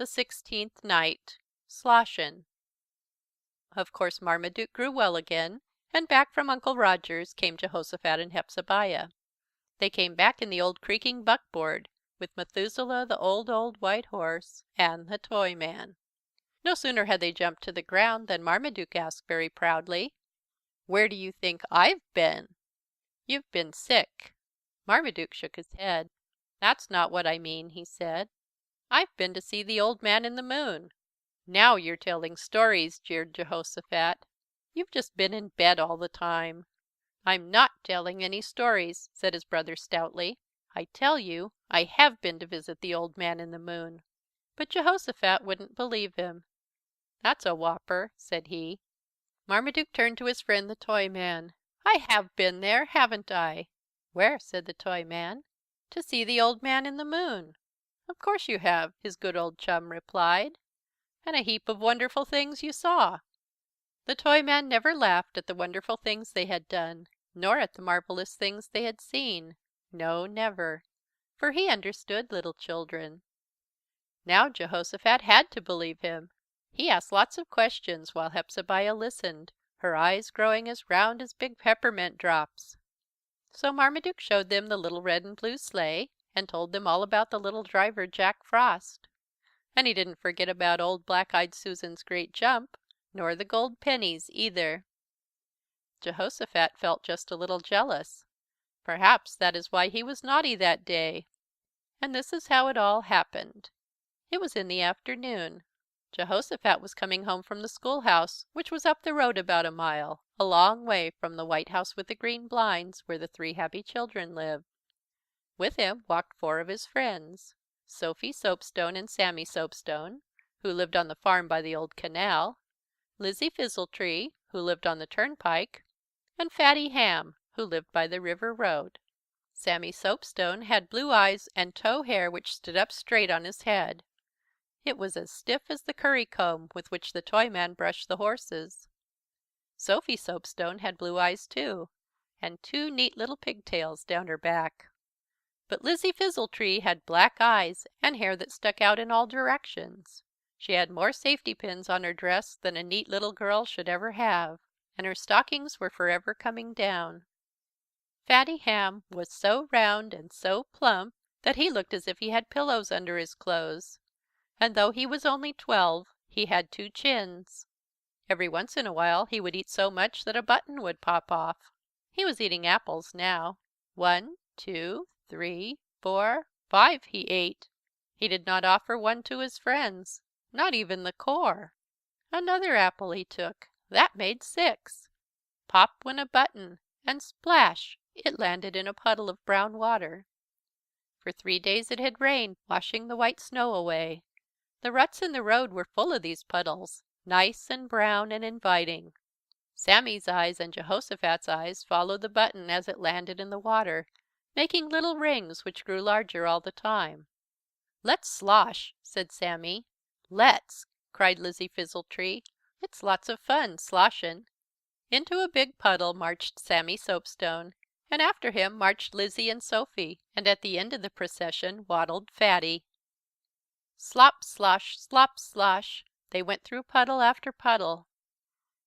The 16th Night. Sloshin'. Of course Marmaduke grew well again, and back from Uncle Roger's came Jehosophat and Hepzebiah. They came back in the old creaking buckboard, with Methuselah, the old white horse, and the Toyman. No sooner had they jumped to the ground than Marmaduke asked very proudly, "Where do you think I've been?" "You've been sick." Marmaduke shook his head. "That's not what I mean," he said. "I've been to see the Old Man in the Moon." "Now you're telling stories," jeered Jehosophat. "You've just been in bed all the time." "I'm not telling any stories," said his brother stoutly. "I tell you I have been to visit the Old Man in the Moon." But Jehosophat wouldn't believe him. "That's a whopper," said he. Marmaduke turned to his friend the Toyman. "I have been there, haven't I?" "Where?" said the Toyman. "To see the Old Man in the Moon." "Of course you have," his good old chum replied. "And a heap of wonderful things you saw." The Toyman never laughed at the wonderful things they had done, nor at the marvellous things they had seen. No, never. For he understood little children. Now Jehosophat had to believe him. He asked lots of questions while Hepzebiah listened, her eyes growing as round as big peppermint drops. So Marmaduke showed them the little red and blue sleigh, and told them all about the little driver, Jack Frost. And he didn't forget about old Black eyed Susan's great jump, nor the gold pennies either. Jehosophat felt just a little jealous. Perhaps that is why he was naughty that day. And this is how it all happened. It was in the afternoon. Jehosophat was coming home from the schoolhouse, which was up the road about a mile, a long way from the white house with the green blinds, where the three happy children lived. With him walked four of his friends: Sophy Soapstone and Sammy Soapstone, who lived on the farm by the old canal; Lizzie Fizzletree, who lived on the turnpike; and Fatty Ham, who lived by the river road. Sammy Soapstone had blue eyes and tow hair which stood up straight on his head. It was as stiff as the currycomb with which the Toyman brushed the horses. Sophy Soapstone had blue eyes too, and two neat little pigtails down her back. But Lizzie Fizzletree had black eyes and hair that stuck out in all directions. She had more safety pins on her dress than a neat little girl should ever have, and her stockings were forever coming down. Fatty Ham was so round and so plump that he looked as if he had pillows under his clothes. And though he was only 12, he had two chins. Every once in a while he would eat so much that a button would pop off. He was eating apples now. 1, 2, 3, 4, 5 he ate. He did not offer one to his friends, not even the core. Another apple he took. That made 6. Pop went a button, and splash! It landed in a puddle of brown water. For 3 days it had rained, washing the white snow away. The ruts in the road were full of these puddles, nice and brown and inviting. Sammy's eyes and Jehosophat's eyes followed the button as it landed in the water, making little rings which grew larger all the time. "Let's slosh," said Sammy. "Let's!" cried Lizzie Fizzletree. "It's lots of fun, sloshin'." Into a big puddle marched Sammy Soapstone, and after him marched Lizzie and Sophy, and at the end of the procession waddled Fatty. Slop, slosh, they went through puddle after puddle.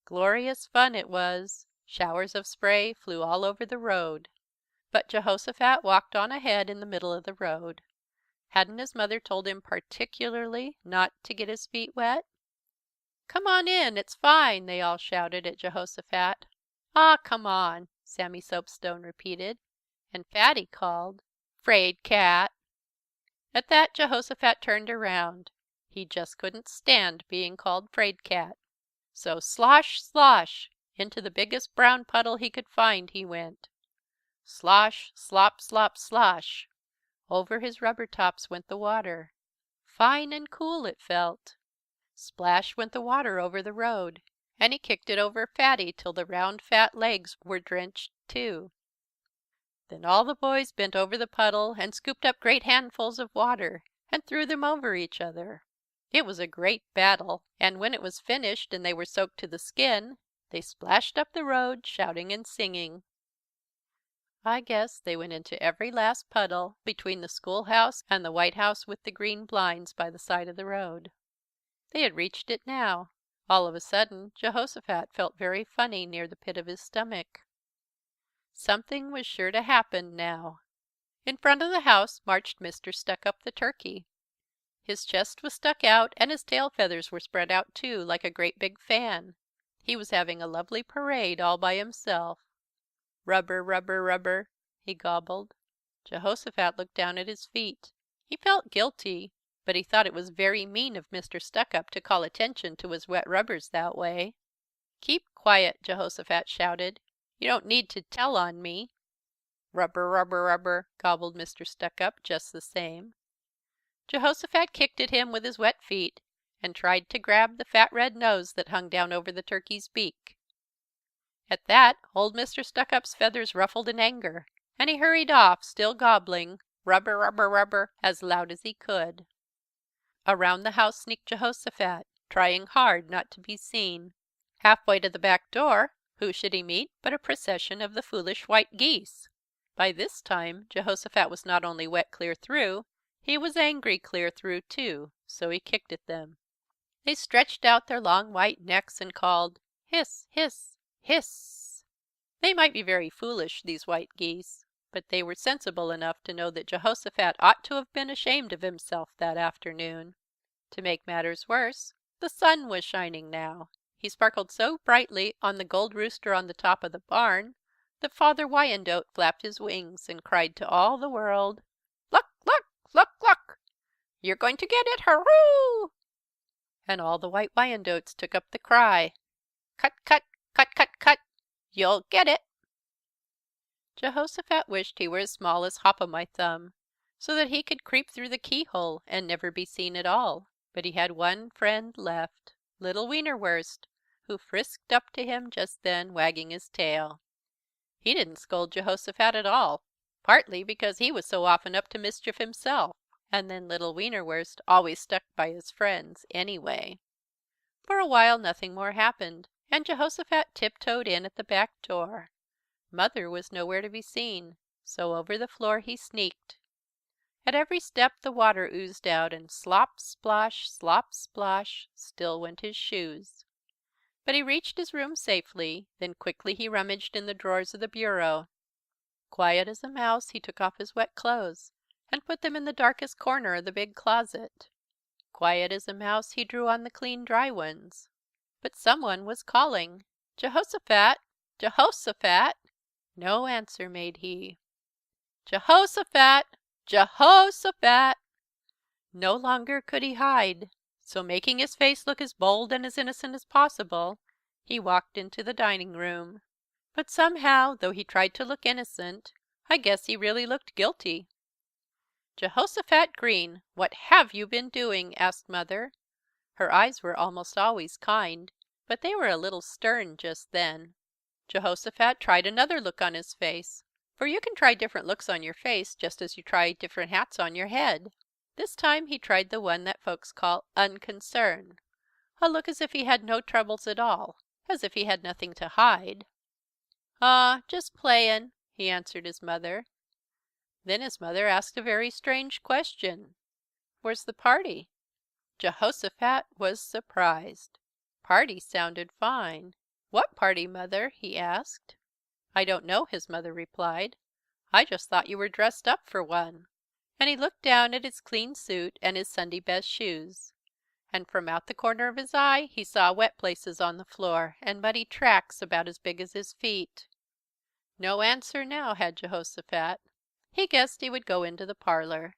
Glorious fun it was. Showers of spray flew all over the road. But Jehosophat walked on ahead in the middle of the road. Hadn't his mother told him particularly not to get his feet wet? "Come on in, it's fine," they all shouted at Jehosophat. "Aw, come on," Sammy Soapstone repeated, and Fatty called, "'Fraid cat." At that Jehosophat turned around. He just couldn't stand being called "'Fraid cat." So slosh, slosh, into the biggest brown puddle he could find he went. Slosh, slop, slosh. Over his rubber tops went the water. Fine and cool it felt. Splash went the water over the road, and he kicked it over Fatty till the round fat legs were drenched too. Then all the boys bent over the puddle and scooped up great handfuls of water and threw them over each other. It was a great battle, and when it was finished and they were soaked to the skin, they splashed up the road, shouting and singing. I guess they went into every last puddle between the schoolhouse and the white house with the green blinds by the side of the road. They had reached it now. All of a sudden Jehosophat felt very funny near the pit of his stomach. Something was sure to happen now. In front of the house marched Mr. Stuck-up the Turkey. His chest was stuck out and his tail feathers were spread out too, like a great big fan. He was having a lovely parade all by himself. "Rubber, rubber, rubber," he gobbled. Jehosophat looked down at his feet. He felt guilty, but he thought it was very mean of Mr. Stuck-up to call attention to his wet rubbers that way. "Keep quiet," Jehosophat shouted. "You don't need to tell on me." "Rubber, rubber, rubber," gobbled Mr. Stuck-up just the same. Jehosophat kicked at him with his wet feet and tried to grab the fat red nose that hung down over the turkey's beak. At that old Mr. Stuck-up's feathers ruffled in anger, and he hurried off, still gobbling "Rubber, rubber, rubber" as loud as he could. Around the house sneaked Jehosophat, trying hard not to be seen. Halfway to the back door, who should he meet but a procession of the foolish white geese. By this time Jehosophat was not only wet clear through, he was angry clear through too, so he kicked at them. They stretched out their long white necks and called "Hiss, hiss, hiss." They might be very foolish, these white geese, but they were sensible enough to know that Jehosophat ought to have been ashamed of himself that afternoon. To make matters worse, the sun was shining now. He sparkled so brightly on the gold rooster on the top of the barn that Father Wyandotte flapped his wings and cried to all the world: "Luck, luck, luck, luck! You're going to get it, hurroo!" And all the white Wyandottes took up the cry: "Cut, cut, cut, cut, cut! You'll get it!" Jehosophat wished he were as small as Hop o' my Thumb, so that he could creep through the keyhole and never be seen at all. But he had one friend left, little Wienerwurst, who frisked up to him just then, wagging his tail. He didn't scold Jehosophat at all, partly because he was so often up to mischief himself, and then little Wienerwurst always stuck by his friends anyway. For a while nothing more happened, and Jehosophat tiptoed in at the back door. Mother was nowhere to be seen, so over the floor he sneaked. At every step the water oozed out, and slop, splosh, still went his shoes. But he reached his room safely, then quickly he rummaged in the drawers of the bureau. Quiet as a mouse he took off his wet clothes and put them in the darkest corner of the big closet. Quiet as a mouse he drew on the clean dry ones. But someone was calling: "Jehosophat! Jehosophat!" No answer made he. "Jehosophat! Jehosophat!" No longer could he hide, so making his face look as bold and as innocent as possible, he walked into the dining room. But somehow, though he tried to look innocent, I guess he really looked guilty. "Jehosophat Green, what have you been doing?" asked Mother. Her eyes were almost always kind, but they were a little stern just then. Jehosophat tried another look on his face, for you can try different looks on your face just as you try different hats on your head. This time he tried the one that folks call unconcern, a look as if he had no troubles at all, as if he had nothing to hide. "Aw, just playin'," he answered his mother. Then his mother asked a very strange question: "Where's the party?" Jehosophat was surprised. Party sounded fine. "What party, Mother?" he asked. "I don't know," his mother replied. "I just thought you were dressed up for one." And he looked down at his clean suit and his Sunday best shoes. And from out the corner of his eye he saw wet places on the floor and muddy tracks about as big as his feet. No answer now had Jehosophat. He guessed he would go into the parlour.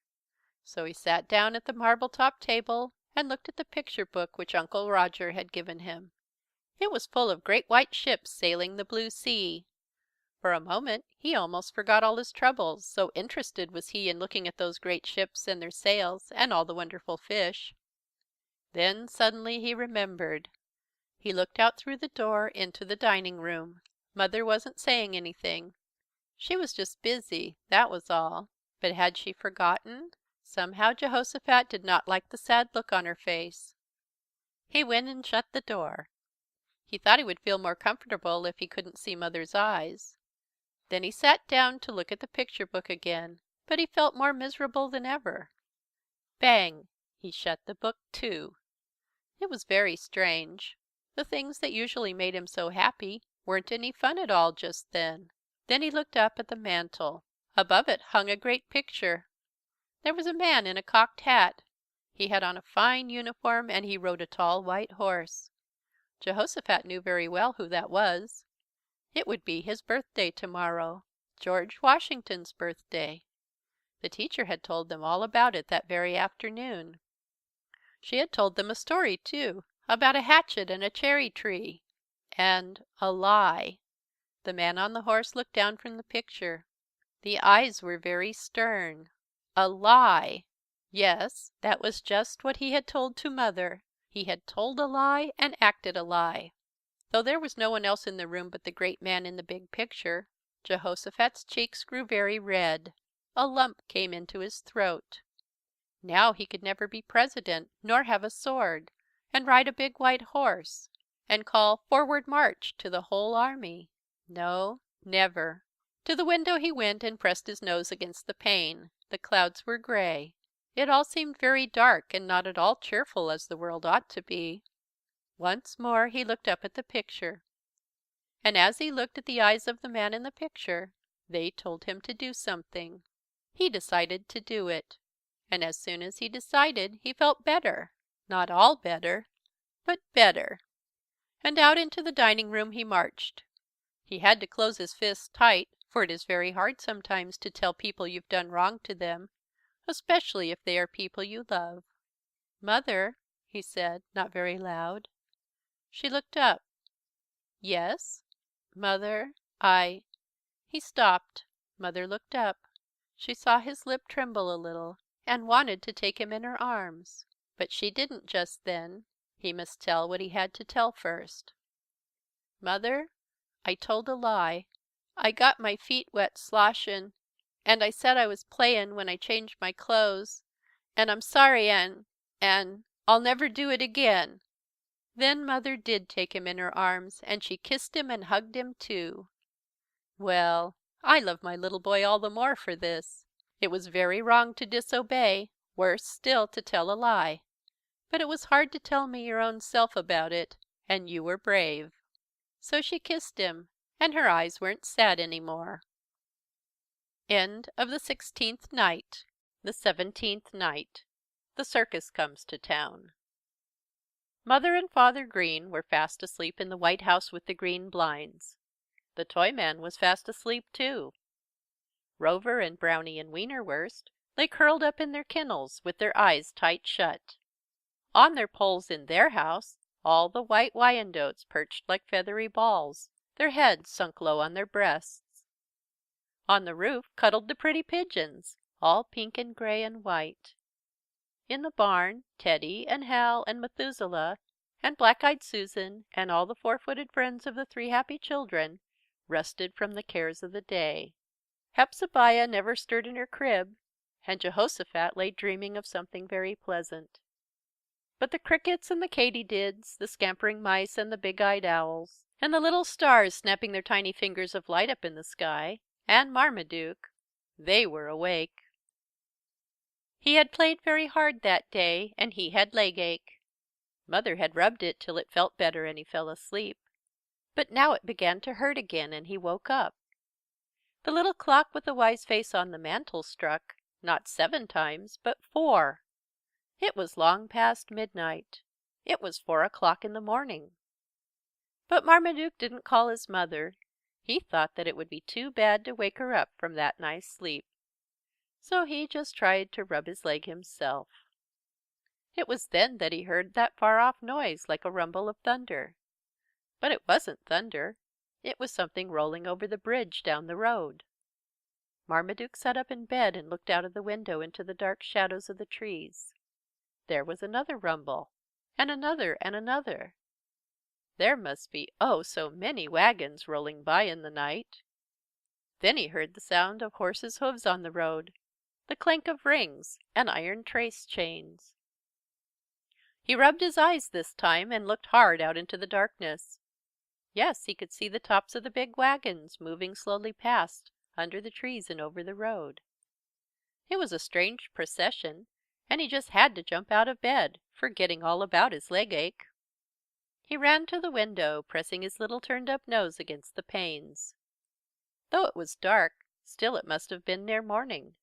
So he sat down at the marble top table and looked at the picture book which Uncle Roger had given him. It was full of great white ships sailing the blue sea. For a moment he almost forgot all his troubles, so interested was he in looking at those great ships and their sails and all the wonderful fish. Then suddenly he remembered. He looked out through the door into the dining room. Mother wasn't saying anything. She was just busy, that was all. But had she forgotten? Somehow Jehosophat did not like the sad look on her face. He went and shut the door. He thought he would feel more comfortable if he couldn't see Mother's eyes. Then he sat down to look at the picture book again, but he felt more miserable than ever. Bang! He shut the book to. It was very strange. The things that usually made him so happy weren't any fun at all just then. Then he looked up at the mantel. Above it hung a great picture. There was a man in a cocked hat. He had on a fine uniform and he rode a tall white horse. Jehoshaphat knew very well who that was. It would be his birthday tomorrow, George Washington's birthday. The teacher had told them all about it that very afternoon. She had told them a story, too, about a hatchet and a cherry tree. And a lie. The man on the horse looked down from the picture. The eyes were very stern. A lie! Yes, that was just what he had told to Mother. He had told a lie and acted a lie. Though there was no one else in the room but the great man in the big picture, Jehoshaphat's cheeks grew very red. A lump came into his throat. Now he could never be president, nor have a sword, and ride a big white horse, and call "Forward March" to the whole army. No, never. To the window he went and pressed his nose against the pane. The clouds were grey. It all seemed very dark and not at all cheerful as the world ought to be. Once more he looked up at the picture. And as he looked at the eyes of the man in the picture, they told him to do something. He decided to do it. And as soon as he decided he felt better. Not all better, but better. And out into the dining room he marched. He had to close his fists tight, for it is very hard sometimes to tell people you've done wrong to them, especially if they are people you love. "Mother," he said, not very loud. She looked up. "Yes?" "Mother, I—" He stopped. Mother looked up. She saw his lip tremble a little, and wanted to take him in her arms. But she didn't just then. He must tell what he had to tell first. "Mother, I told a lie. I got my feet wet sloshin', and I said I was playin' when I changed my clothes, and I'm sorry and I'll never do it again." Then Mother did take him in her arms, and she kissed him and hugged him too. Well, I love my little boy all the more for this. It was very wrong to disobey, worse still to tell a lie. But it was hard to tell me your own self about it, and you were brave. So she kissed him, and her eyes weren't sad any more. End of the 16th night. The 17th night. The circus comes to town. Mother and Father Green were fast asleep in the white house with the green blinds. The Toyman was fast asleep too. Rover and Brownie and Wienerwurst lay curled up in their kennels with their eyes tight shut. On their poles in their house all the White Wyandottes perched like feathery balls, their heads sunk low on their breasts. On the roof cuddled the pretty pigeons, all pink and gray and white. In the barn Teddy and Hal and Methuselah and Black Eyed Susan and all the four-footed friends of the three happy children rested from the cares of the day. Hepzebiah never stirred in her crib, and Jehoshaphat lay dreaming of something very pleasant. But the crickets and the katydids, the scampering mice and the big-eyed owls, and the little stars snapping their tiny fingers of light up in the sky, and Marmaduke, they were awake. He had played very hard that day, and he had leg ache. Mother had rubbed it till it felt better and he fell asleep. But now it began to hurt again and he woke up. The little clock with the wise face on the mantel struck, not 7 times, but 4. It was long past midnight. It was 4 o'clock in the morning. But Marmaduke didn't call his mother. He thought that it would be too bad to wake her up from that nice sleep. So he just tried to rub his leg himself. It was then that he heard that far off noise like a rumble of thunder. But it wasn't thunder. It was something rolling over the bridge down the road. Marmaduke sat up in bed and looked out of the window into the dark shadows of the trees. There was another rumble, and another and another. There must be, oh, so many wagons rolling by in the night. Then he heard the sound of horses' hoofs on the road, the clank of rings and iron trace chains. He rubbed his eyes this time and looked hard out into the darkness. Yes, he could see the tops of the big wagons moving slowly past, under the trees and over the road. It was a strange procession, and he just had to jump out of bed, forgetting all about his leg ache. He ran to the window, pressing his little turned up nose against the panes. Though it was dark, still it must have been near morning.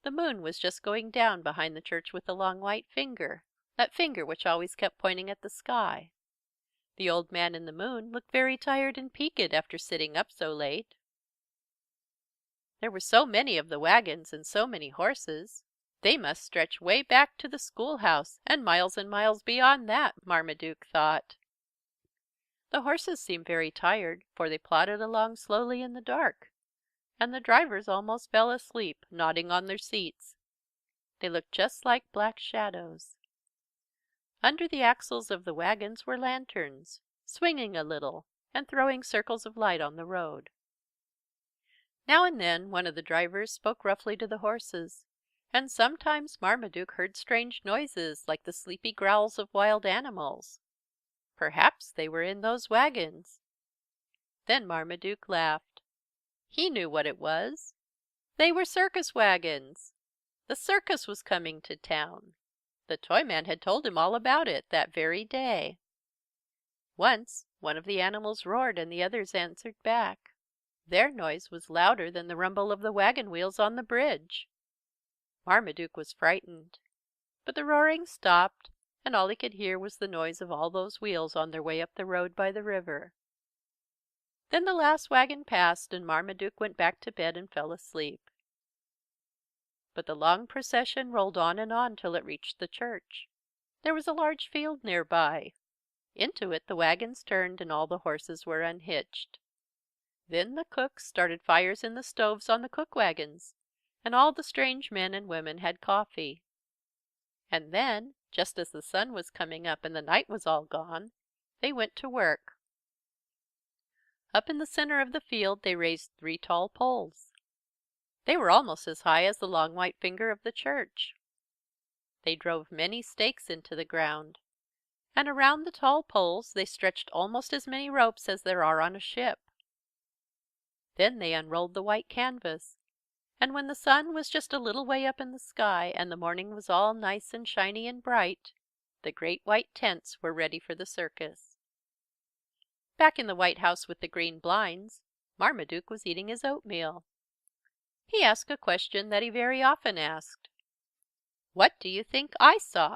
The moon was just going down behind the church with the long white finger, that finger which always kept pointing at the sky. The old man in the moon looked very tired and peaked after sitting up so late. There were so many of the wagons and so many horses. They must stretch way back to the schoolhouse and miles beyond that, Marmaduke thought. The horses seemed very tired, for they plodded along slowly in the dark, and the drivers almost fell asleep, nodding on their seats. They looked just like black shadows. Under the axles of the wagons were lanterns, swinging a little and throwing circles of light on the road. Now and then one of the drivers spoke roughly to the horses, and sometimes Marmaduke heard strange noises like the sleepy growls of wild animals. Perhaps they were in those wagons. Then Marmaduke laughed. He knew what it was. They were circus wagons. The circus was coming to town. The Toyman had told him all about it that very day. Once one of the animals roared and the others answered back. Their noise was louder than the rumble of the wagon wheels on the bridge. Marmaduke was frightened. But the roaring stopped, and all he could hear was the noise of all those wheels on their way up the road by the river. Then the last wagon passed and Marmaduke went back to bed and fell asleep. But the long procession rolled on till it reached the church. There was a large field nearby. Into it the wagons turned and all the horses were unhitched. Then the cooks started fires in the stoves on the cook wagons, and all the strange men and women had coffee. And then, just as the sun was coming up and the night was all gone, they went to work. Up in the center of the field they raised 3 tall poles. They were almost as high as the long white finger of the church. They drove many stakes into the ground, and around the tall poles they stretched almost as many ropes as there are on a ship. Then they unrolled the white canvas, and when the sun was just a little way up in the sky and the morning was all nice and shiny and bright, the great white tents were ready for the circus. Back in the White House with the green blinds, Marmaduke was eating his oatmeal. He asked a question that he very often asked. "What do you think I saw?"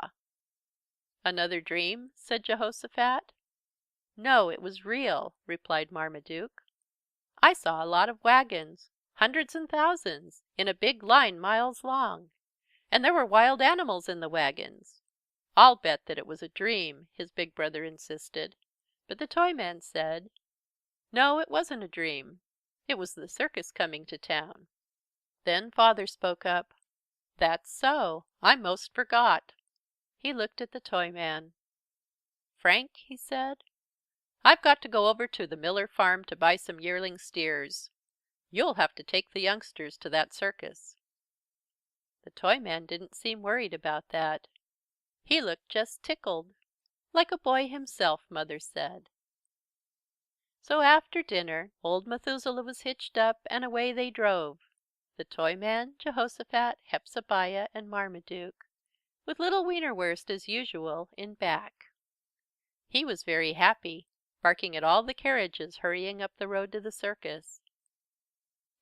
"Another dream?" said Jehoshaphat. "No, it was real," replied Marmaduke. "I saw a lot of wagons, hundreds and thousands, in a big line miles long. And there were wild animals in the wagons." "I'll bet that it was a dream," his big brother insisted. But the Toyman said, "No, it wasn't a dream. It was the circus coming to town." Then Father spoke up. "That's so. I 'most forgot." He looked at the Toyman. "Frank," he said, "I've got to go over to the Miller farm to buy some yearling steers. You'll have to take the youngsters to that circus." The Toyman didn't seem worried about that. He looked just tickled. Like a boy himself, Mother said. So after dinner old Methuselah was hitched up and away they drove, the Toyman, Jehoshaphat, Hepzebiah and Marmaduke, with little Wienerwurst as usual in back. He was very happy, barking at all the carriages hurrying up the road to the circus.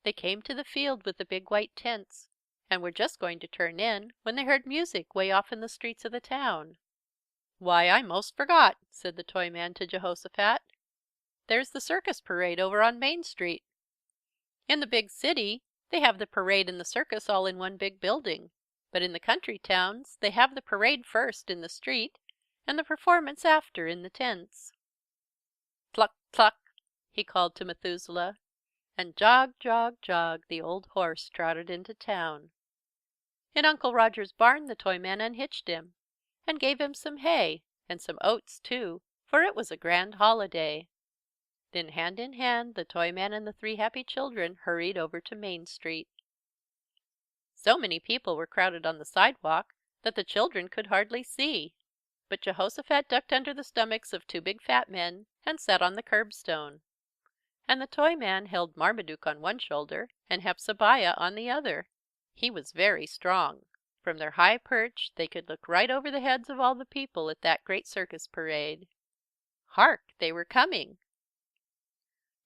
They came to the field with the big white tents, and were just going to turn in when they heard music way off in the streets of the town. "Why, I 'most forgot," said the Toyman to Jehoshaphat. "There's the circus parade over on Main Street. In the big city they have the parade and the circus all in one big building, but in the country towns they have the parade first in the street and the performance after in the tents." "Cluck, cluck," he called to Methuselah, and jog, jog, jog the old horse trotted into town. In Uncle Roger's barn the Toyman unhitched him, and gave him some hay, and some oats too, for it was a grand holiday. Then hand in hand the Toyman and the 3 happy children hurried over to Main Street. So many people were crowded on the sidewalk that the children could hardly see, but Jehoshaphat ducked under the stomachs of 2 big fat men and sat on the curbstone, and the Toyman held Marmaduke on one shoulder and Hepzebiah on the other. He was very strong. From their high perch they could look right over the heads of all the people at that great circus parade. Hark! They were coming!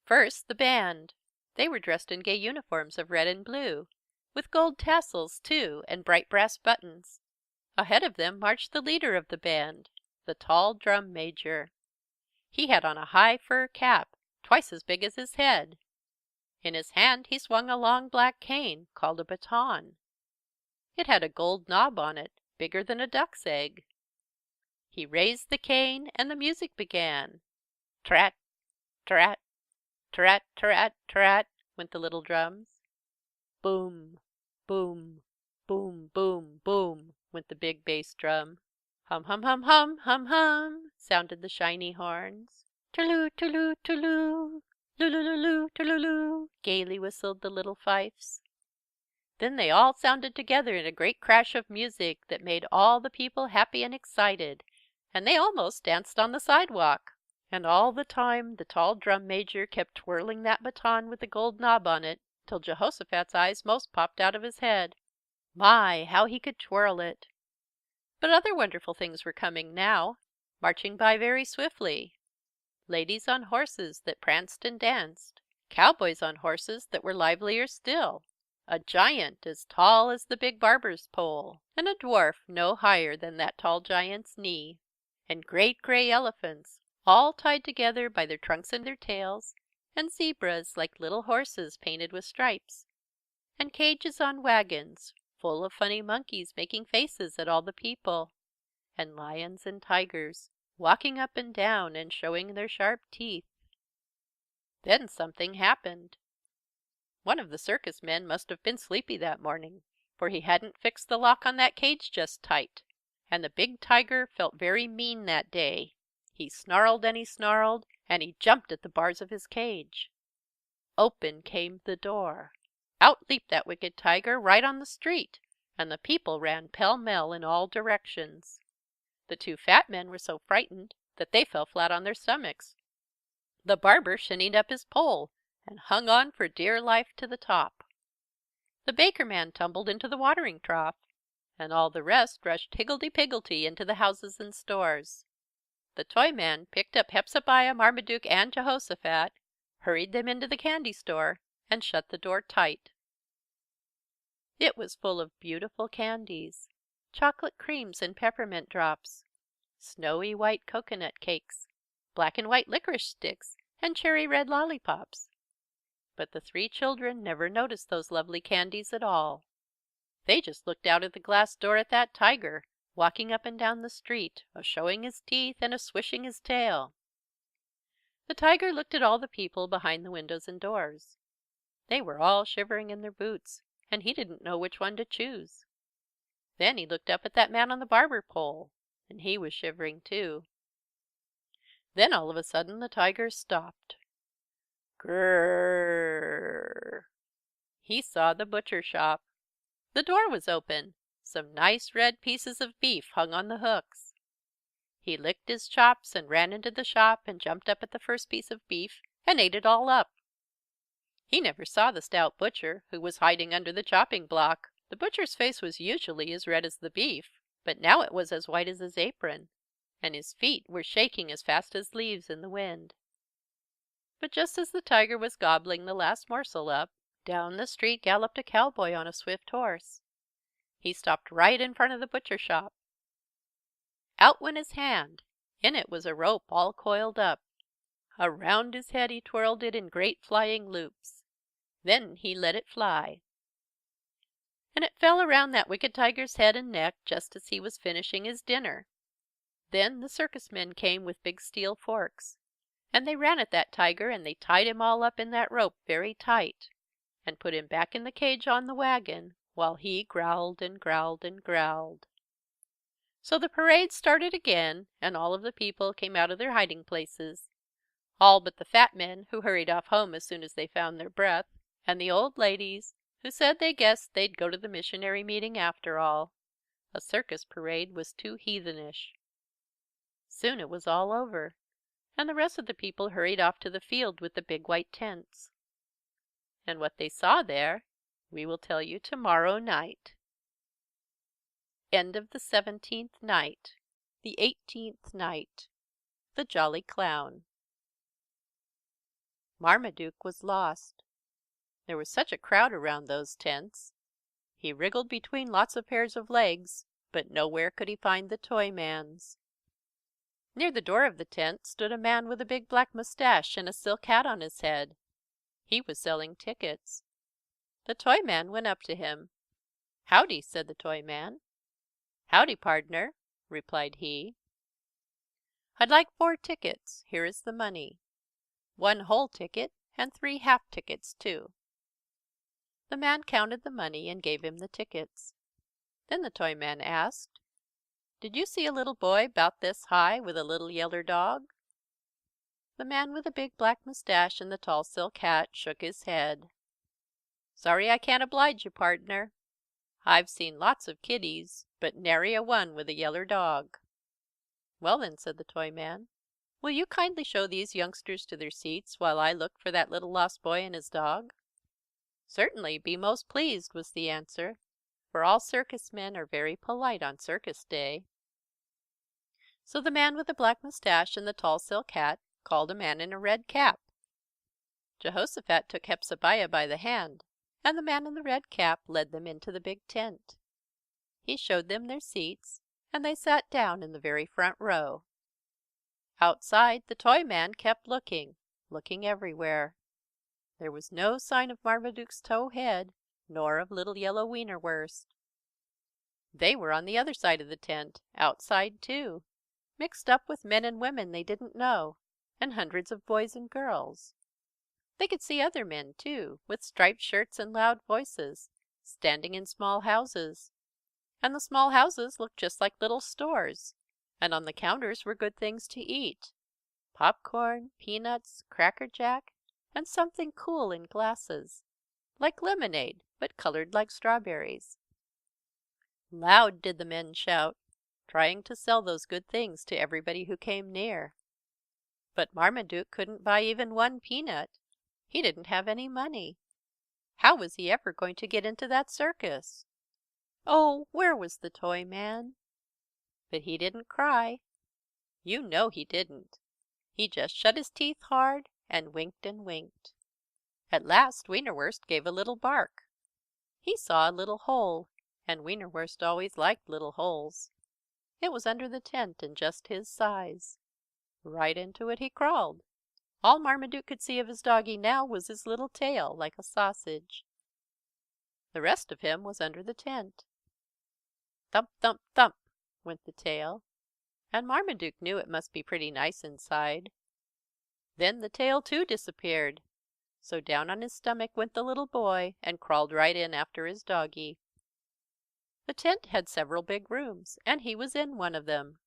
First the band. They were dressed in gay uniforms of red and blue, with gold tassels, too, and bright brass buttons. Ahead of them marched the leader of the band, the tall drum major. He had on a high fur cap, twice as big as his head. In his hand he swung a long black cane, called a baton. It had a gold knob on it, bigger than a duck's egg. He raised the cane and the music began. Trat, trat, trat, trat, trat, went the little drums. Boom, boom, boom, boom, boom, went the big bass drum. Hum, hum, hum, hum, hum, hum, sounded the shiny horns. Turloo, turloo, turloo, loo-loo-loo-loo, turloo-loo, gaily whistled the little fifes. Then they all sounded together in a great crash of music that made all the people happy and excited, and they almost danced on the sidewalk. And all the time the tall drum major kept twirling that baton with the gold knob on it, till Jehosophat's eyes most popped out of his head. My, how he could twirl it! But other wonderful things were coming now, marching by very swiftly. Ladies on horses that pranced and danced. Cowboys on horses that were livelier still. A giant as tall as the big barber's pole, and a dwarf no higher than that tall giant's knee. And great gray elephants, all tied together by their trunks and their tails, and zebras like little horses painted with stripes. And cages on wagons, full of funny monkeys making faces at all the people. And lions and tigers, walking up and down and showing their sharp teeth. Then something happened. One of the circus men must have been sleepy that morning, for he hadn't fixed the lock on that cage just tight. And the big tiger felt very mean that day. He snarled and he snarled, and he jumped at the bars of his cage. Open came the door. Out leaped that wicked tiger right on the street, and the people ran pell-mell in all directions. The two fat men were so frightened that they fell flat on their stomachs. The barber shinnied up his pole and hung on for dear life to the top. The baker man tumbled into the watering trough, and all the rest rushed higgledy-piggledy into the houses and stores. The Toyman picked up Hepzebiah, Marmaduke, and Jehosophat, hurried them into the candy store, and shut the door tight. It was full of beautiful candies, chocolate creams and peppermint drops, snowy white cocoanut cakes, black and white licorice sticks, and cherry red lollipops. But the three children never noticed those lovely candies at all. They just looked out of the glass door at that tiger, walking up and down the street, a-showing his teeth and a-swishing his tail. The tiger looked at all the people behind the windows and doors. They were all shivering in their boots, and he didn't know which one to choose. Then he looked up at that man on the barber pole, and he was shivering too. Then all of a sudden the tiger stopped. Grrrrr! He saw the butcher shop. The door was open. Some nice red pieces of beef hung on the hooks. He licked his chops and ran into the shop and jumped up at the first piece of beef and ate it all up. He never saw the stout butcher, who was hiding under the chopping block. The butcher's face was usually as red as the beef, but now it was as white as his apron, and his feet were shaking as fast as leaves in the wind. But just as the tiger was gobbling the last morsel up, down the street galloped a cowboy on a swift horse. He stopped right in front of the butcher shop. Out went his hand. In it was a rope all coiled up. Around his head he twirled it in great flying loops. Then he let it fly. And it fell around that wicked tiger's head and neck just as he was finishing his dinner. Then the circus men came with big steel forks. And they ran at that tiger and they tied him all up in that rope very tight, and put him back in the cage on the wagon, while he growled and growled and growled. So the parade started again, and all of the people came out of their hiding places. All but the fat men, who hurried off home as soon as they found their breath, and the old ladies, who said they guessed they'd go to the missionary meeting after all. A circus parade was too heathenish. Soon it was all over. and the rest of the people hurried off to the field with the big white tents. And what they saw there we will tell you tomorrow night. End of the 17th night. The 18th night. The Jolly Clown. Marmaduke was lost. There was such a crowd around those tents. He wriggled between lots of pairs of legs, but nowhere could he find the Toyman's. Near the door of the tent stood a man with a big black mustache and a silk hat on his head. He was selling tickets. The Toyman went up to him. "Howdy," said the Toyman. "Howdy, pardner," replied he. "I'd like 4 tickets. Here is the money. 1 whole ticket and 3 half tickets, too." The man counted the money and gave him the tickets. Then the Toyman asked, "Did you see a little boy 'bout this high with a little yeller dog?" The man with the big black mustache and the tall silk hat shook his head. "Sorry I can't oblige you, pardner. I've seen lots of kiddies, but nary a one with a yeller dog." "Well then," said the Toyman, "will you kindly show these youngsters to their seats while I look for that little lost boy and his dog?" "Certainly, be most pleased," was the answer, for all circus men are very polite on circus day. So the man with the black mustache and the tall silk hat called a man in a red cap. Jehoshaphat took Hepzebiah by the hand, and the man in the red cap led them into the big tent. He showed them their seats, and they sat down in the very front row. Outside the Toyman kept looking, looking everywhere. There was no sign of Marmaduke's tow head, nor of little yellow Wienerwurst. They were on the other side of the tent, outside too, mixed up with men and women they didn't know, and hundreds of boys and girls. They could see other men, too, with striped shirts and loud voices, standing in small houses. And the small houses looked just like little stores, and on the counters were good things to eat: popcorn, peanuts, cracker jack, and something cool in glasses, like lemonade but colored like strawberries. Loud did the men shout, trying to sell those good things to everybody who came near. But Marmaduke couldn't buy even 1 peanut. He didn't have any money. How was he ever going to get into that circus? Oh, where was the Toyman? But he didn't cry. You know he didn't. He just shut his teeth hard and winked and winked. At last Wienerwurst gave a little bark. He saw a little hole, and Wienerwurst always liked little holes. It was under the tent and just his size. Right into it he crawled. All Marmaduke could see of his doggie now was his little tail, like a sausage. The rest of him was under the tent. Thump, thump, thump went the tail, and Marmaduke knew it must be pretty nice inside. Then the tail too disappeared, so down on his stomach went the little boy and crawled right in after his doggie. The tent had several big rooms, and he was in one of them.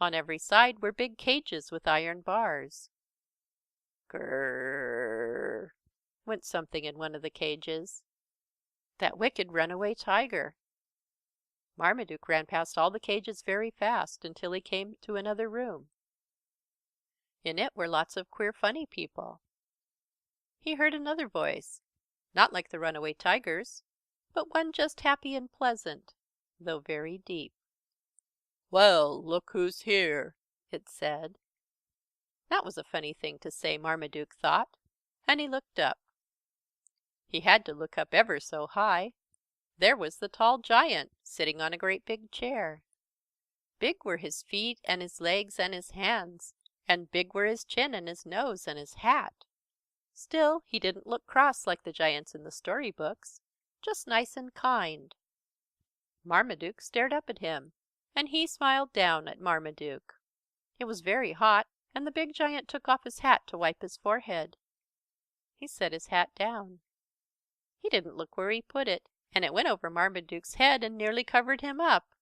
On every side were big cages with iron bars. "Grrrr," went something in one of the cages. "That wicked runaway tiger." Marmaduke ran past all the cages very fast until he came to another room. In it were lots of queer funny people. He heard another voice, not like the runaway tiger's, but one just happy and pleasant, though very deep. "Well, look who's here," it said. That was a funny thing to say, Marmaduke thought, and he looked up. He had to look up ever so high. There was the tall giant, sitting on a great big chair. Big were his feet and his legs and his hands, and big were his chin and his nose and his hat. Still he didn't look cross like the giants in the story books, just nice and kind. Marmaduke stared up at him, and he smiled down at Marmaduke. It was very hot, and the big giant took off his hat to wipe his forehead. He set his hat down. He didn't look where he put it, and it went over Marmaduke's head and nearly covered him up.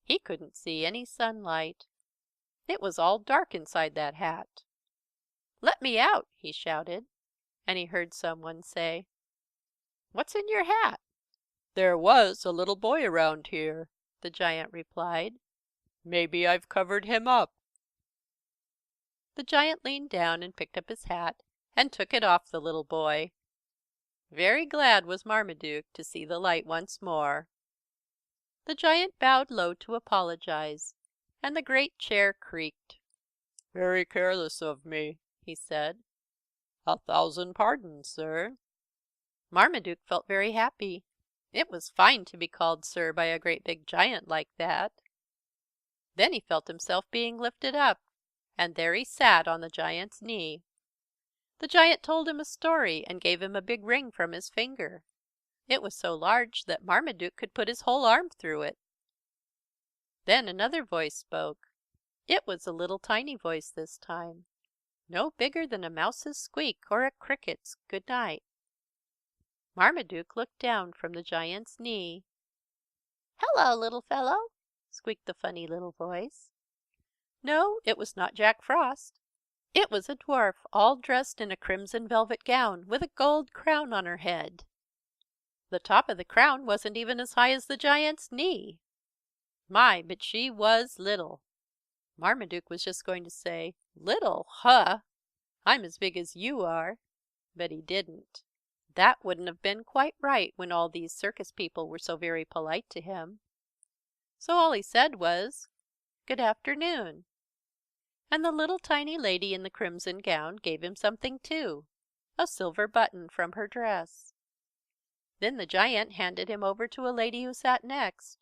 He couldn't see any sunlight. It was all dark inside that hat. "Let me out!" he shouted, and he heard someone say, "What's in your hat?" "There was a little boy around here," the giant replied. "Maybe I've covered him up." The giant leaned down and picked up his hat and took it off the little boy. Very glad was Marmaduke to see the light once more. The giant bowed low to apologize, and the great chair creaked. "Very careless of me," he said. "1,000 pardons, sir." Marmaduke felt very happy. It was fine to be called "sir" by a great big giant like that. Then he felt himself being lifted up, and there he sat on the giant's knee. The giant told him a story and gave him a big ring from his finger. It was so large that Marmaduke could put his whole arm through it. Then another voice spoke. It was a little tiny voice this time, no bigger than a mouse's squeak or a cricket's good night. Marmaduke looked down from the giant's knee. "Hello, little fellow!" squeaked the funny little voice. No, it was not Jack Frost. It was a dwarf, all dressed in a crimson velvet gown, with a gold crown on her head. The top of the crown wasn't even as high as the giant's knee. My, but she was little! Marmaduke was just going to say, "Little, huh! I'm as big as you are," but he didn't. That wouldn't have been quite right when all these circus people were so very polite to him. So all he said was, "Good afternoon." And the little tiny lady in the crimson gown gave him something too, a silver button from her dress. Then the giant handed him over to a lady who sat next.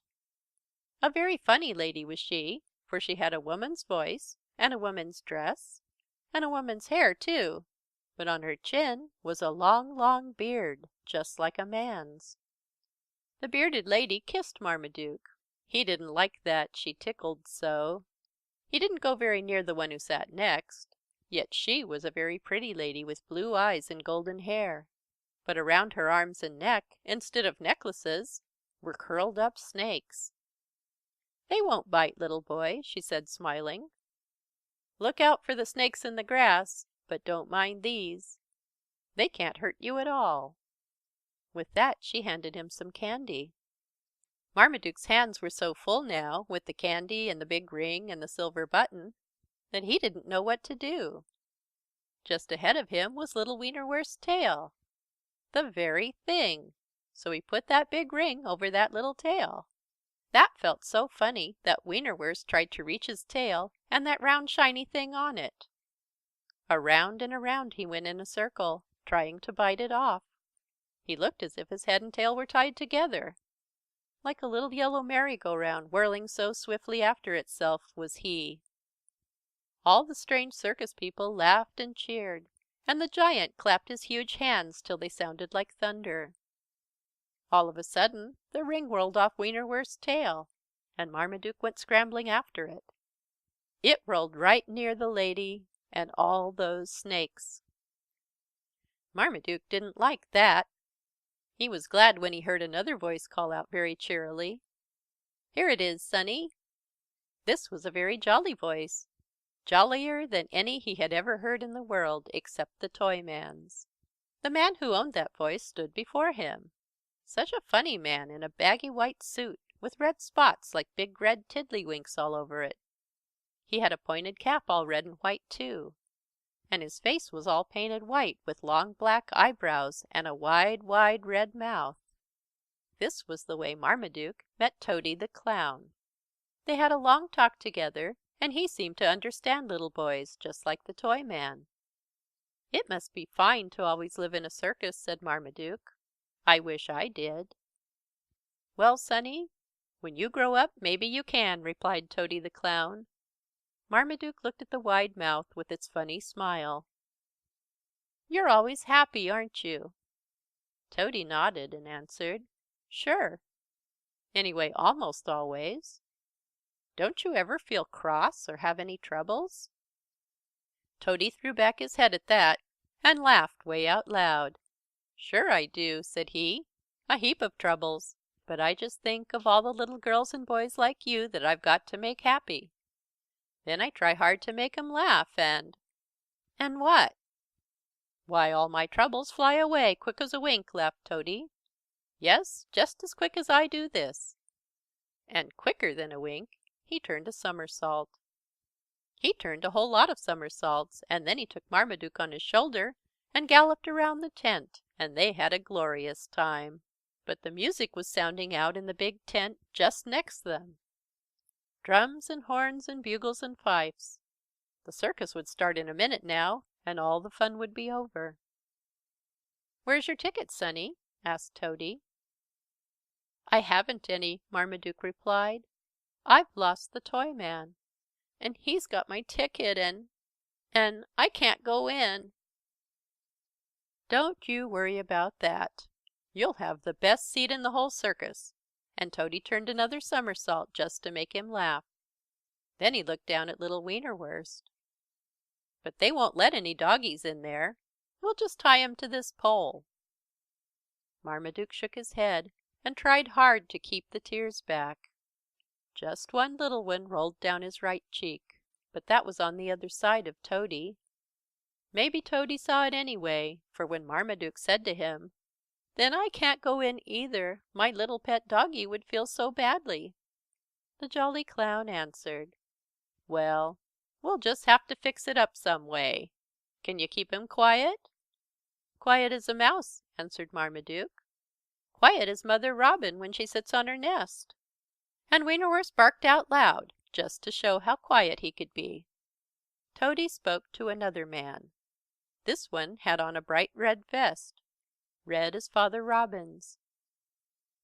A very funny lady was she, for she had a woman's voice, and a woman's dress, and a woman's hair too, but on her chin was a long, long beard, just like a man's. The bearded lady kissed Marmaduke. He didn't like that, she tickled so. He didn't go very near the one who sat next, yet she was a very pretty lady with blue eyes and golden hair. But around her arms and neck, instead of necklaces, were curled up snakes. "They won't bite, little boy," she said, smiling. "Look out for the snakes in the grass, but don't mind these. They can't hurt you at all." With that she handed him some candy. Marmaduke's hands were so full now, with the candy and the big ring and the silver button, that he didn't know what to do. Just ahead of him was little Wienerwurst's tail. The very thing! So he put that big ring over that little tail. That felt so funny that Wienerwurst tried to reach his tail and that round shiny thing on it. Around and around he went in a circle, trying to bite it off. He looked as if his head and tail were tied together. Like a little yellow merry-go-round whirling so swiftly after itself was he. All the strange circus people laughed and cheered, and the giant clapped his huge hands till they sounded like thunder. All of a sudden the ring whirled off Wienerwurst's tail, and Marmaduke went scrambling after it. It rolled right near the lady and all those snakes. Marmaduke didn't like that. He was glad when he heard another voice call out very cheerily, "Here it is, Sonny." This was a very jolly voice, jollier than any he had ever heard in the world, except the Toyman's. The man who owned that voice stood before him. Such a funny man in a baggy white suit, with red spots like big red tiddlywinks all over it. He had a pointed cap all red and white too, and his face was all painted white with long black eyebrows and a wide, wide red mouth. This was the way Marmaduke met Tody the Clown. They had a long talk together, and he seemed to understand little boys, just like the Toyman. "It must be fine to always live in a circus," said Marmaduke. "I wish I did." "Well, Sonny, when you grow up maybe you can," replied Tody the Clown. Marmaduke looked at the wide mouth with its funny smile. "You're always happy, aren't you?" Tody nodded and answered, "Sure. Anyway, almost always. Don't you ever feel cross or have any troubles?" Tody threw back his head at that and laughed way out loud. "Sure I do," said he. "A heap of troubles, but I just think of all the little girls and boys like you that I've got to make happy. Then I try hard to make 'em laugh and—" "And what?" "Why, all my troubles fly away quick as a wink," laughed Tody. "Yes, just as quick as I do this." And quicker than a wink he turned a somersault. He turned a whole lot of somersaults, and then he took Marmaduke on his shoulder and galloped around the tent, and they had a glorious time. But the music was sounding out in the big tent just next them. Drums and horns and bugles and fifes. The circus would start in a minute now, and all the fun would be over. "Where's your ticket, Sonny?" asked Tody. "I haven't any," Marmaduke replied. "I've lost the Toyman, and he's got my ticket, and I can't go in." "Don't you worry about that. You'll have the best seat in the whole circus," and Tody turned another somersault just to make him laugh. Then he looked down at little Wienerwurst. "But they won't let any doggies in there. We'll just tie 'em to this pole." Marmaduke shook his head and tried hard to keep the tears back. Just one little one rolled down his right cheek, but that was on the other side of Tody. Maybe Tody saw it anyway, for when Marmaduke said to him, "Then I can't go in either. My little pet doggie would feel so badly," the jolly clown answered, "Well, we'll just have to fix it up some way. Can you keep him quiet?" "Quiet as a mouse," answered Marmaduke. "Quiet as Mother Robin when she sits on her nest." And Wienerwurst barked out loud, just to show how quiet he could be. Tody spoke to another man. This one had on a bright red vest, red as Father Robin's.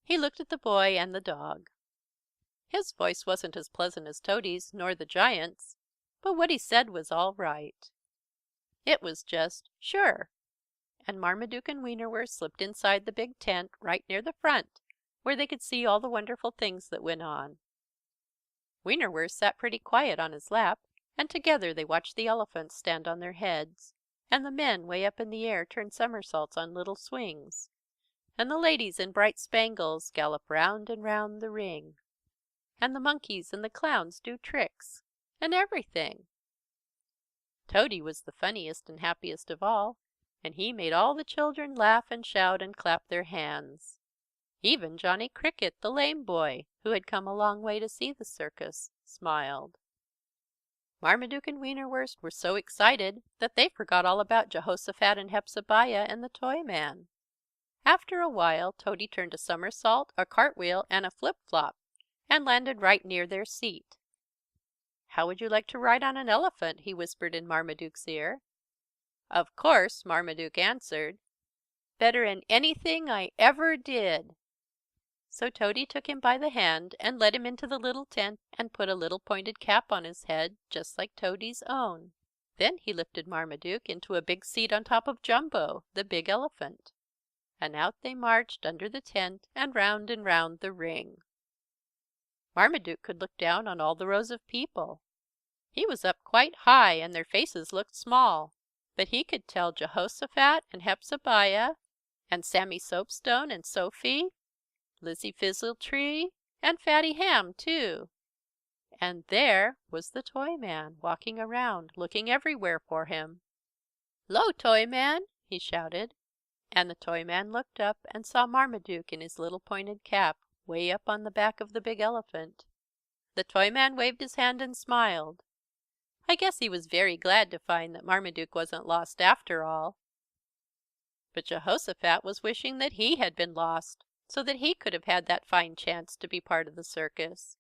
He looked at the boy and the dog. His voice wasn't as pleasant as Tody's nor the giant's, but what he said was all right. It was just "Sure," and Marmaduke and Wienerwurst slipped inside the big tent right near the front, where they could see all the wonderful things that went on. Wienerwurst sat pretty quiet on his lap, and together they watched the elephants stand on their heads, and the men way up in the air turn somersaults on little swings, and the ladies in bright spangles gallop round and round the ring, and the monkeys and the clowns do tricks, and everything. Tody was the funniest and happiest of all, and he made all the children laugh and shout and clap their hands. Even Johnny Cricket, the lame boy, who had come a long way to see the circus, smiled. Marmaduke and Wienerwurst were so excited that they forgot all about Jehosophat and Hepzebiah and the Toyman. After a while Tody turned a somersault, a cartwheel and a flip-flop, and landed right near their seat. "How would you like to ride on an elephant?" he whispered in Marmaduke's ear. Of course Marmaduke answered, "Better'n anything I ever did." So Tody took him by the hand and led him into the little tent and put a little pointed cap on his head, just like Tody's own. Then he lifted Marmaduke into a big seat on top of Jumbo, the big elephant. And out they marched under the tent and round the ring. Marmaduke could look down on all the rows of people. He was up quite high and their faces looked small, but he could tell Jehosophat and Hepzebiah and Sammy Soapstone and Sophy, Lizzie Fizzletree and Fatty Ham too. And there was the Toyman walking around, looking everywhere for him. "'Lo, Toyman!" he shouted. And the Toyman looked up and saw Marmaduke in his little pointed cap, way up on the back of the big elephant. The Toyman waved his hand and smiled. I guess he was very glad to find that Marmaduke wasn't lost after all. But Jehosophat was wishing that he had been lost, so that he could have had that fine chance to be part of the circus.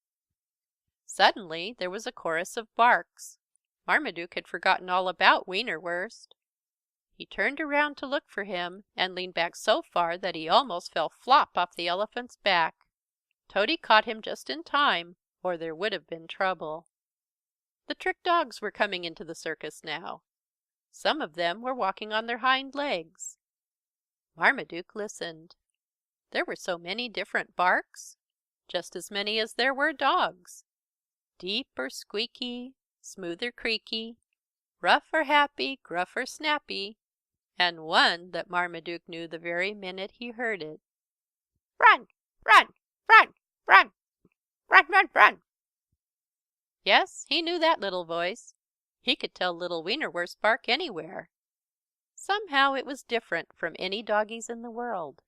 Suddenly there was a chorus of barks. Marmaduke had forgotten all about Wienerwurst. He turned around to look for him and leaned back so far that he almost fell flop off the elephant's back. Tody caught him just in time, or there would have been trouble. The trick dogs were coming into the circus now. Some of them were walking on their hind legs. Marmaduke listened. There were so many different barks, just as many as there were dogs. Deep or squeaky, smooth or creaky, rough or happy, gruff or snappy, and one that Marmaduke knew the very minute he heard it. "Run! Run! Run! Run! Run! Run! Run!" Yes, he knew that little voice. He could tell little Wienerwurst bark anywhere. Somehow it was different from any doggies in the world.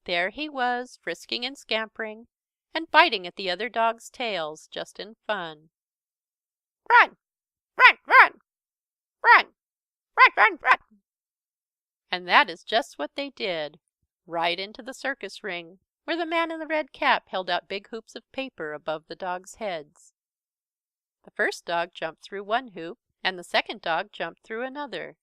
There he was, frisking and scampering, and biting at the other dogs' tails, just in fun. "Run! run, run!" And that is just what they did, right into the circus ring, where the man in the red cap held out big hoops of paper above the dogs' heads. The first dog jumped through one hoop, and the second dog jumped through another.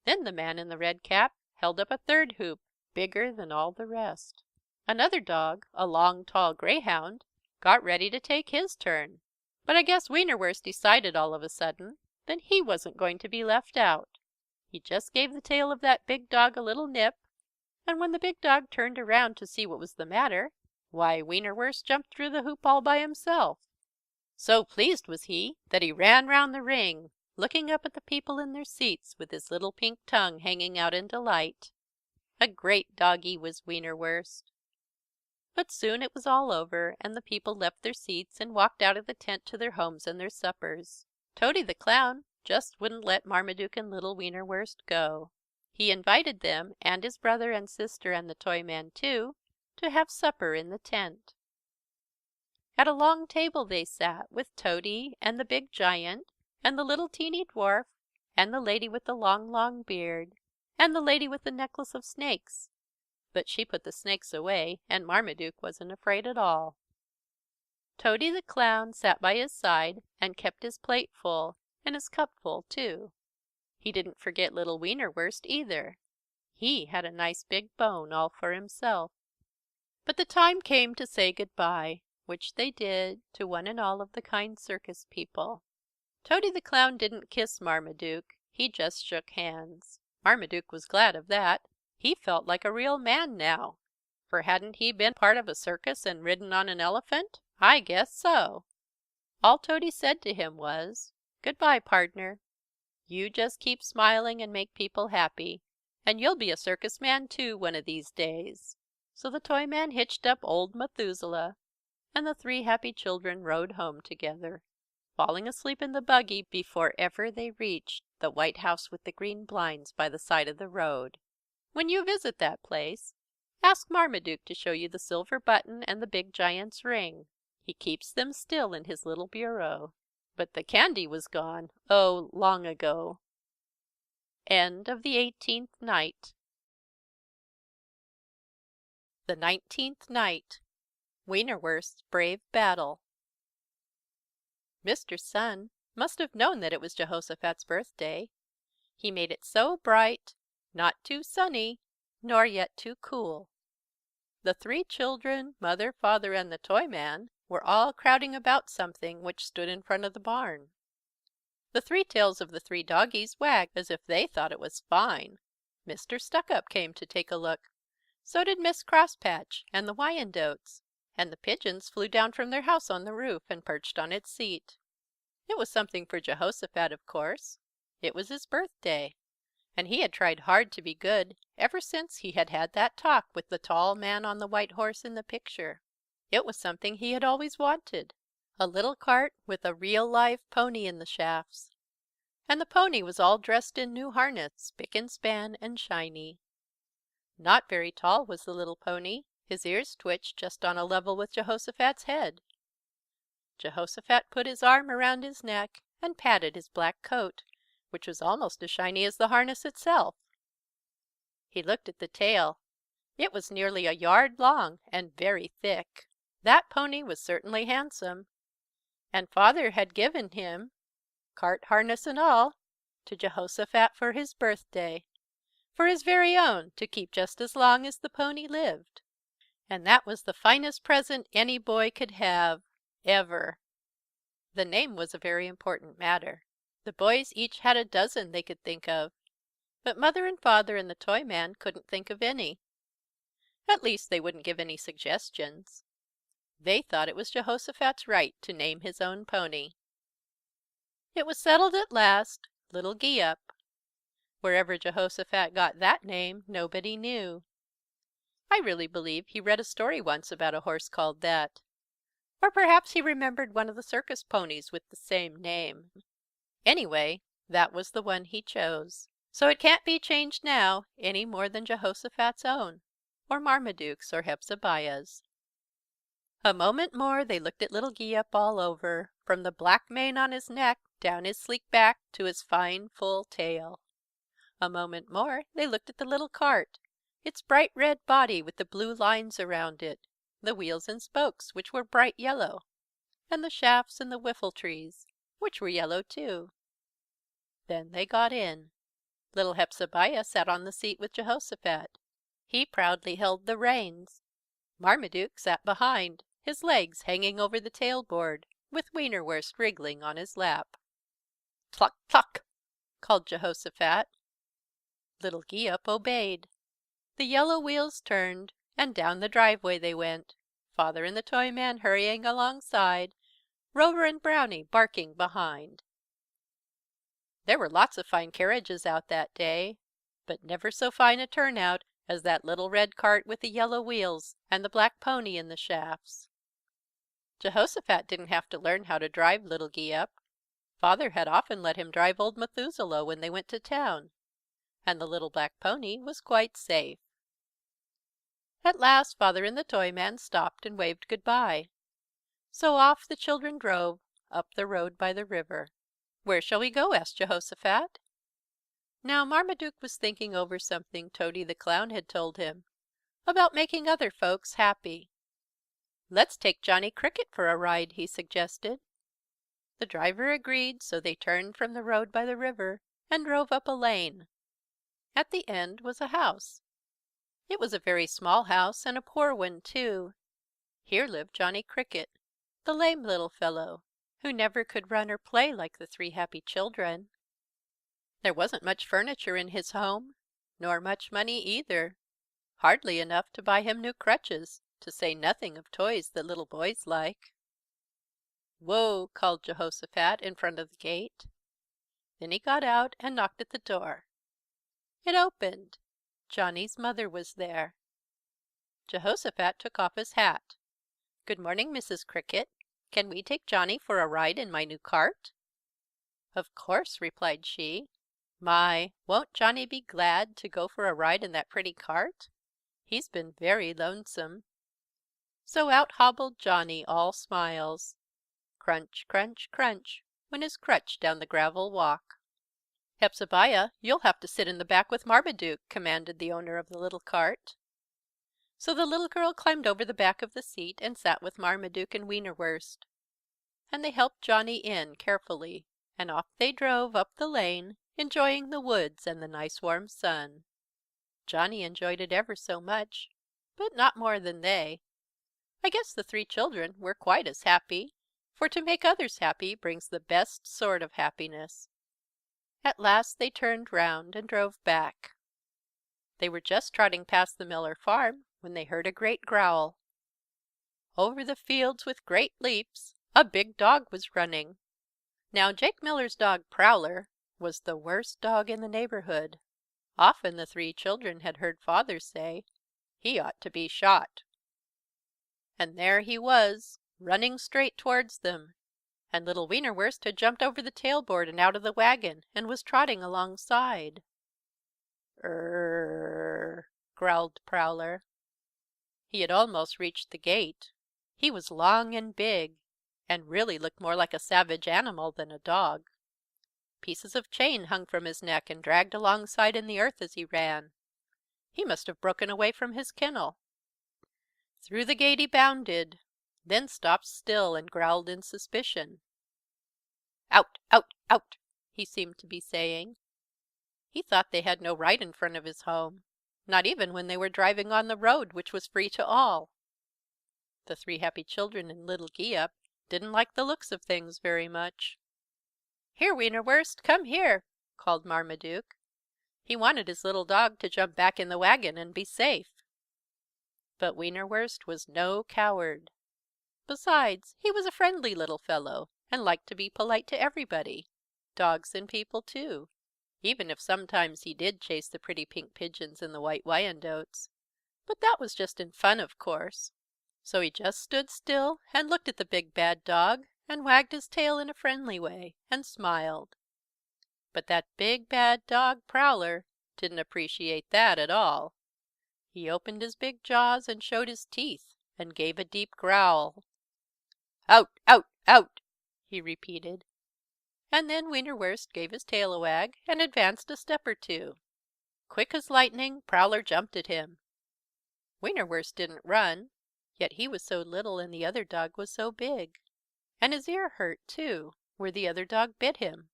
Then the man in the red cap held up a third hoop, bigger than all the rest. Another dog, a long, tall greyhound, got ready to take his turn. But I guess Wienerwurst decided all of a sudden that he wasn't going to be left out. He just gave the tail of that big dog a little nip, and when the big dog turned around to see what was the matter, why, Wienerwurst jumped through the hoop all by himself. So pleased was he that he ran round the ring, looking up at the people in their seats with his little pink tongue hanging out in delight. A great doggie was Wienerwurst. But soon it was all over, and the people left their seats and walked out of the tent to their homes and their suppers. Tody the Clown just wouldn't let Marmaduke and little Wienerwurst go. He invited them, and his brother and sister and the Toyman too, to have supper in the tent. At a long table they sat, with Tody and the big giant, and the little teeny dwarf, and the lady with the long, long beard, and the lady with the necklace of snakes. But she put the snakes away, and Marmaduke wasn't afraid at all. Tody the Clown sat by his side and kept his plate full, and his cup full too. He didn't forget little Wienerwurst either. He had a nice big bone all for himself. But the time came to say good-bye, which they did, to one and all of the kind circus people. Tody the Clown didn't kiss Marmaduke. He just shook hands. Marmaduke was glad of that. He felt like a real man now. For hadn't he been part of a circus and ridden on an elephant? I guess so. All Tody said to him was, "Good-bye, pardner. You just keep smiling and make people happy, and you'll be a circus man too one of these days." So the Toyman hitched up old Methuselah, and the three happy children rode home together, falling asleep in the buggy before ever they reached the White House with the Green Blinds by the side of the road. When you visit that place, ask Marmaduke to show you the silver button and the big giant's ring. He keeps them still in his little bureau. But the candy was gone, oh, long ago. End of the 18th night. The 19th night. Wienerwurst's brave battle. Mr. Sun must have known that it was Jehoshaphat's birthday. He made it so bright, not too sunny, nor yet too cool. The three children, Mother, Father, and the Toyman were all crowding about something which stood in front of the barn. The three tails of the three doggies wagged as if they thought it was fine. Mr. Stuckup came to take a look. So did Miss Crosspatch and the Wyandottes, and the pigeons flew down from their house on the roof and perched on its seat. It was something for Jehoshaphat, of course. It was his birthday. And he had tried hard to be good ever since he had had that talk with the tall man on the white horse in the picture. It was something he had always wanted, a little cart with a real live pony in the shafts. And the pony was all dressed in new harness, spick and span and shiny. Not very tall was the little pony. His ears twitched just on a level with Jehoshaphat's head. Jehoshaphat put his arm around his neck and patted his black coat, which was almost as shiny as the harness itself. He looked at the tail. It was nearly a yard long and very thick. That pony was certainly handsome. And Father had given him, cart harness and all, to Jehoshaphat for his birthday. For his very own, to keep just as long as the pony lived. And that was the finest present any boy could have, ever. The name was a very important matter. The boys each had a dozen they could think of, but Mother and Father and the Toyman couldn't think of any. At least they wouldn't give any suggestions. They thought it was Jehoshaphat's right to name his own pony. It was settled at last, Little Geeup. Wherever Jehoshaphat got that name nobody knew. I really believe he read a story once about a horse called that. Or perhaps he remembered one of the circus ponies with the same name. Anyway, that was the one he chose. So it can't be changed now any more than Jehoshaphat's own, or Marmaduke's, or Hepzebiah's. A moment more they looked at Little Geeup all over, from the black mane on his neck down his sleek back to his fine full tail. A moment more they looked at the little cart, its bright red body with the blue lines around it, the wheels and spokes, which were bright yellow, and the shafts and the whiffletrees, which were yellow too. Then they got in. Little Hepzebiah sat on the seat with Jehoshaphat. He proudly held the reins. Marmaduke sat behind, his legs hanging over the tailboard, with Wienerwurst wriggling on his lap. "Cluck, cluck!" called Jehoshaphat. Little Geeup obeyed. The yellow wheels turned, and down the driveway they went, Father and the Toyman hurrying alongside, Rover and Brownie barking behind. There were lots of fine carriages out that day, but never so fine a turnout as that little red cart with the yellow wheels and the black pony in the shafts. Jehoshaphat didn't have to learn how to drive Little Geeup. Father had often let him drive old Methuselah when they went to town, and the little black pony was quite safe. At last Father and the Toyman stopped and waved goodbye. So off the children drove, up the road by the river. "Where shall we go?" asked Jehoshaphat. Now Marmaduke was thinking over something Tody the Clown had told him, about making other folks happy. "Let's take Johnny Cricket for a ride," he suggested. The driver agreed, so they turned from the road by the river and drove up a lane. At the end was a house. It was a very small house and a poor one too. Here lived Johnny Cricket, the lame little fellow, who never could run or play like the three happy children. There wasn't much furniture in his home, nor much money either, hardly enough to buy him new crutches, to say nothing of toys that little boys like. "Whoa!" called Jehoshaphat in front of the gate. Then he got out and knocked at the door. It opened. Johnny's mother was there. Jehoshaphat took off his hat. "Good morning, Mrs. Cricket. Can we take Johnny for a ride in my new cart?" "Of course," replied she. "My, won't Johnny be glad to go for a ride in that pretty cart? He's been very lonesome." So out hobbled Johnny, all smiles. Crunch, crunch, crunch, went his crutch down the gravel walk. "Hepzebiah, you'll have to sit in the back with Marmaduke," commanded the owner of the little cart. So the little girl climbed over the back of the seat and sat with Marmaduke and Wienerwurst. And they helped Johnny in carefully, and off they drove up the lane, enjoying the woods and the nice warm sun. Johnny enjoyed it ever so much, but not more than they. I guess the three children were quite as happy, for to make others happy brings the best sort of happiness. At last they turned round and drove back. They were just trotting past the Miller farm when they heard a great growl. Over the fields with great leaps a big dog was running. Now Jake Miller's dog Prowler was the worst dog in the neighborhood. Often the three children had heard Father say, "He ought to be shot." And there he was, running straight towards them, and little Wienerwurst had jumped over the tailboard and out of the wagon, and was trotting alongside. "Urgh!" growled Prowler. He had almost reached the gate. He was long and big, and really looked more like a savage animal than a dog. Pieces of chain hung from his neck and dragged alongside in the earth as he ran. He must have broken away from his kennel. Through the gate he bounded, then stopped still and growled in suspicion. "Out! Out! Out!" he seemed to be saying. He thought they had no right in front of his home, not even when they were driving on the road, which was free to all. The three happy children and Little Geeup didn't like the looks of things very much. "Here, Wienerwurst, come here!" called Marmaduke. He wanted his little dog to jump back in the wagon and be safe. But Wienerwurst was no coward. Besides, he was a friendly little fellow, and liked to be polite to everybody, dogs and people too, even if sometimes he did chase the pretty pink pigeons and the white Wyandottes. But that was just in fun, of course. So he just stood still and looked at the big bad dog, and wagged his tail in a friendly way, and smiled. But that big bad dog Prowler didn't appreciate that at all. He opened his big jaws and showed his teeth, and gave a deep growl. "Out! Out! Out!" he repeated. And then Wienerwurst gave his tail a wag and advanced a step or two. Quick as lightning, Prowler jumped at him. Wienerwurst didn't run, yet he was so little and the other dog was so big. And his ear hurt, too, where the other dog bit him.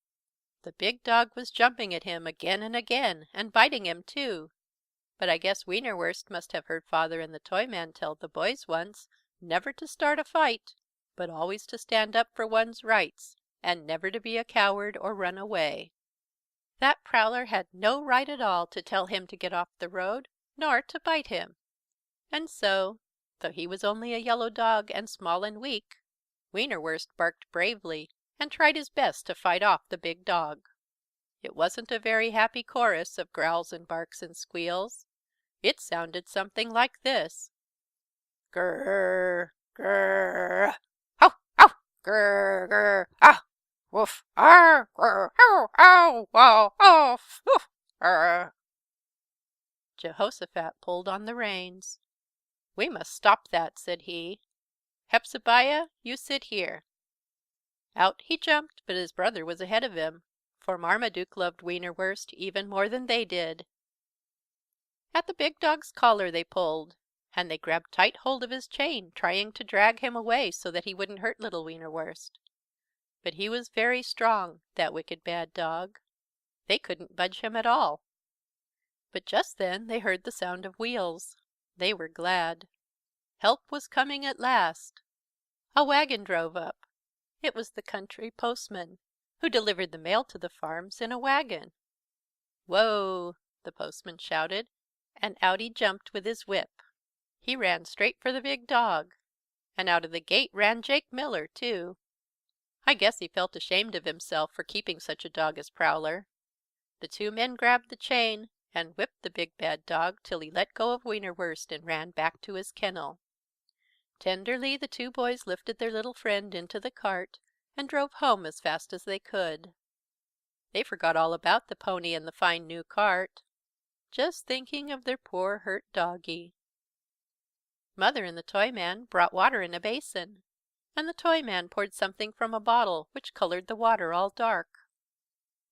The big dog was jumping at him again and again, and biting him, too. But I guess Wienerwurst must have heard Father and the Toyman tell the boys once never to start a fight, but always to stand up for one's rights, and never to be a coward or run away. That Prowler had no right at all to tell him to get off the road, nor to bite him. And so, though he was only a yellow dog and small and weak, Wienerwurst barked bravely and tried his best to fight off the big dog. It wasn't a very happy chorus of growls and barks and squeals. It sounded something like this: "Grrr, grrr, how, how, grrr, grrr, ah, woof, ar, grrr, ow, ow, wow, off, woof, grrr." Jehoshaphat pulled on the reins. "We must stop that," said he. "Hepzebiah, you sit here." Out he jumped, but his brother was ahead of him, for Marmaduke loved Wienerwurst even more than they did. At the big dog's collar they pulled, and they grabbed tight hold of his chain, trying to drag him away so that he wouldn't hurt little Wienerwurst. But he was very strong, that wicked bad dog. They couldn't budge him at all. But just then they heard the sound of wheels. They were glad. Help was coming at last. A wagon drove up. It was the country postman, who delivered the mail to the farms in a wagon. "Whoa!" the postman shouted, and out he jumped with his whip. He ran straight for the big dog. And out of the gate ran Jake Miller, too. I guess he felt ashamed of himself for keeping such a dog as Prowler. The two men grabbed the chain and whipped the big bad dog till he let go of Wienerwurst and ran back to his kennel. Tenderly the two boys lifted their little friend into the cart and drove home as fast as they could. They forgot all about the pony and the fine new cart, just thinking of their poor hurt doggie. Mother and the Toyman brought water in a basin, and the Toyman poured something from a bottle which colored the water all dark.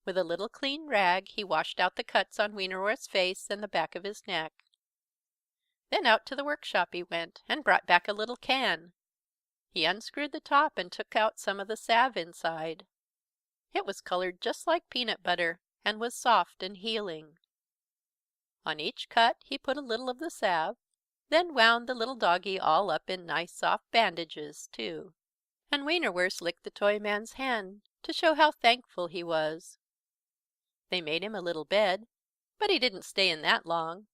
With a little clean rag he washed out the cuts on Wienerwurst's face and the back of his neck. Then out to the workshop he went and brought back a little can. He unscrewed the top and took out some of the salve inside. It was colored just like peanut butter and was soft and healing. On each cut he put a little of the salve, then wound the little doggie all up in nice soft bandages, too. And Wienerwurst licked the Toyman's hand to show how thankful he was. They made him a little bed, but he didn't stay in that long.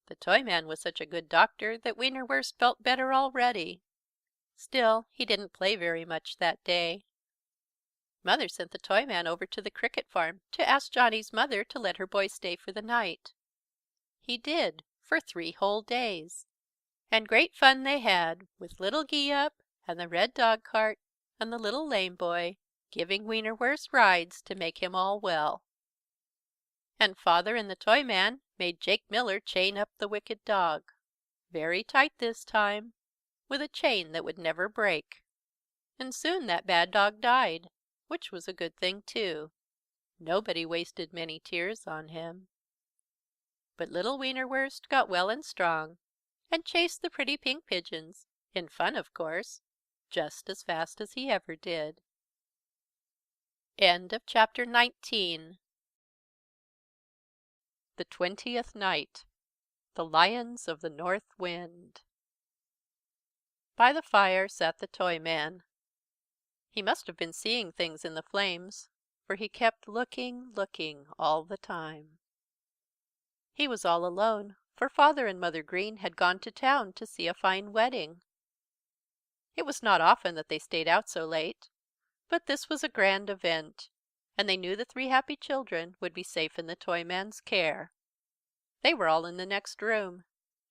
The Toyman was such a good doctor that Wienerwurst felt better already. Still, he didn't play very much that day. Mother sent the Toyman over to the cricket farm to ask Johnny's mother to let her boy stay for the night. He did, for 3 whole days. And great fun they had, with little Geeup, and the red dog cart, and the little lame boy, giving Wienerwurst rides to make him all well. And Father and the Toyman made Jake Miller chain up the wicked dog. Very tight this time, with a chain that would never break. And soon that bad dog died, which was a good thing too. Nobody wasted many tears on him. But little Wienerwurst got well and strong, and chased the pretty pink pigeons, in fun of course, just as fast as he ever did. End of chapter 19. The 20th Night. The Lions of the North Wind. By the fire sat the Toyman. He must have been seeing things in the flames, for he kept looking, looking all the time. He was all alone, for Father and Mother Green had gone to town to see a fine wedding. It was not often that they stayed out so late, but this was a grand event, and they knew the 3 happy children would be safe in the Toyman's care. They were all in the next room.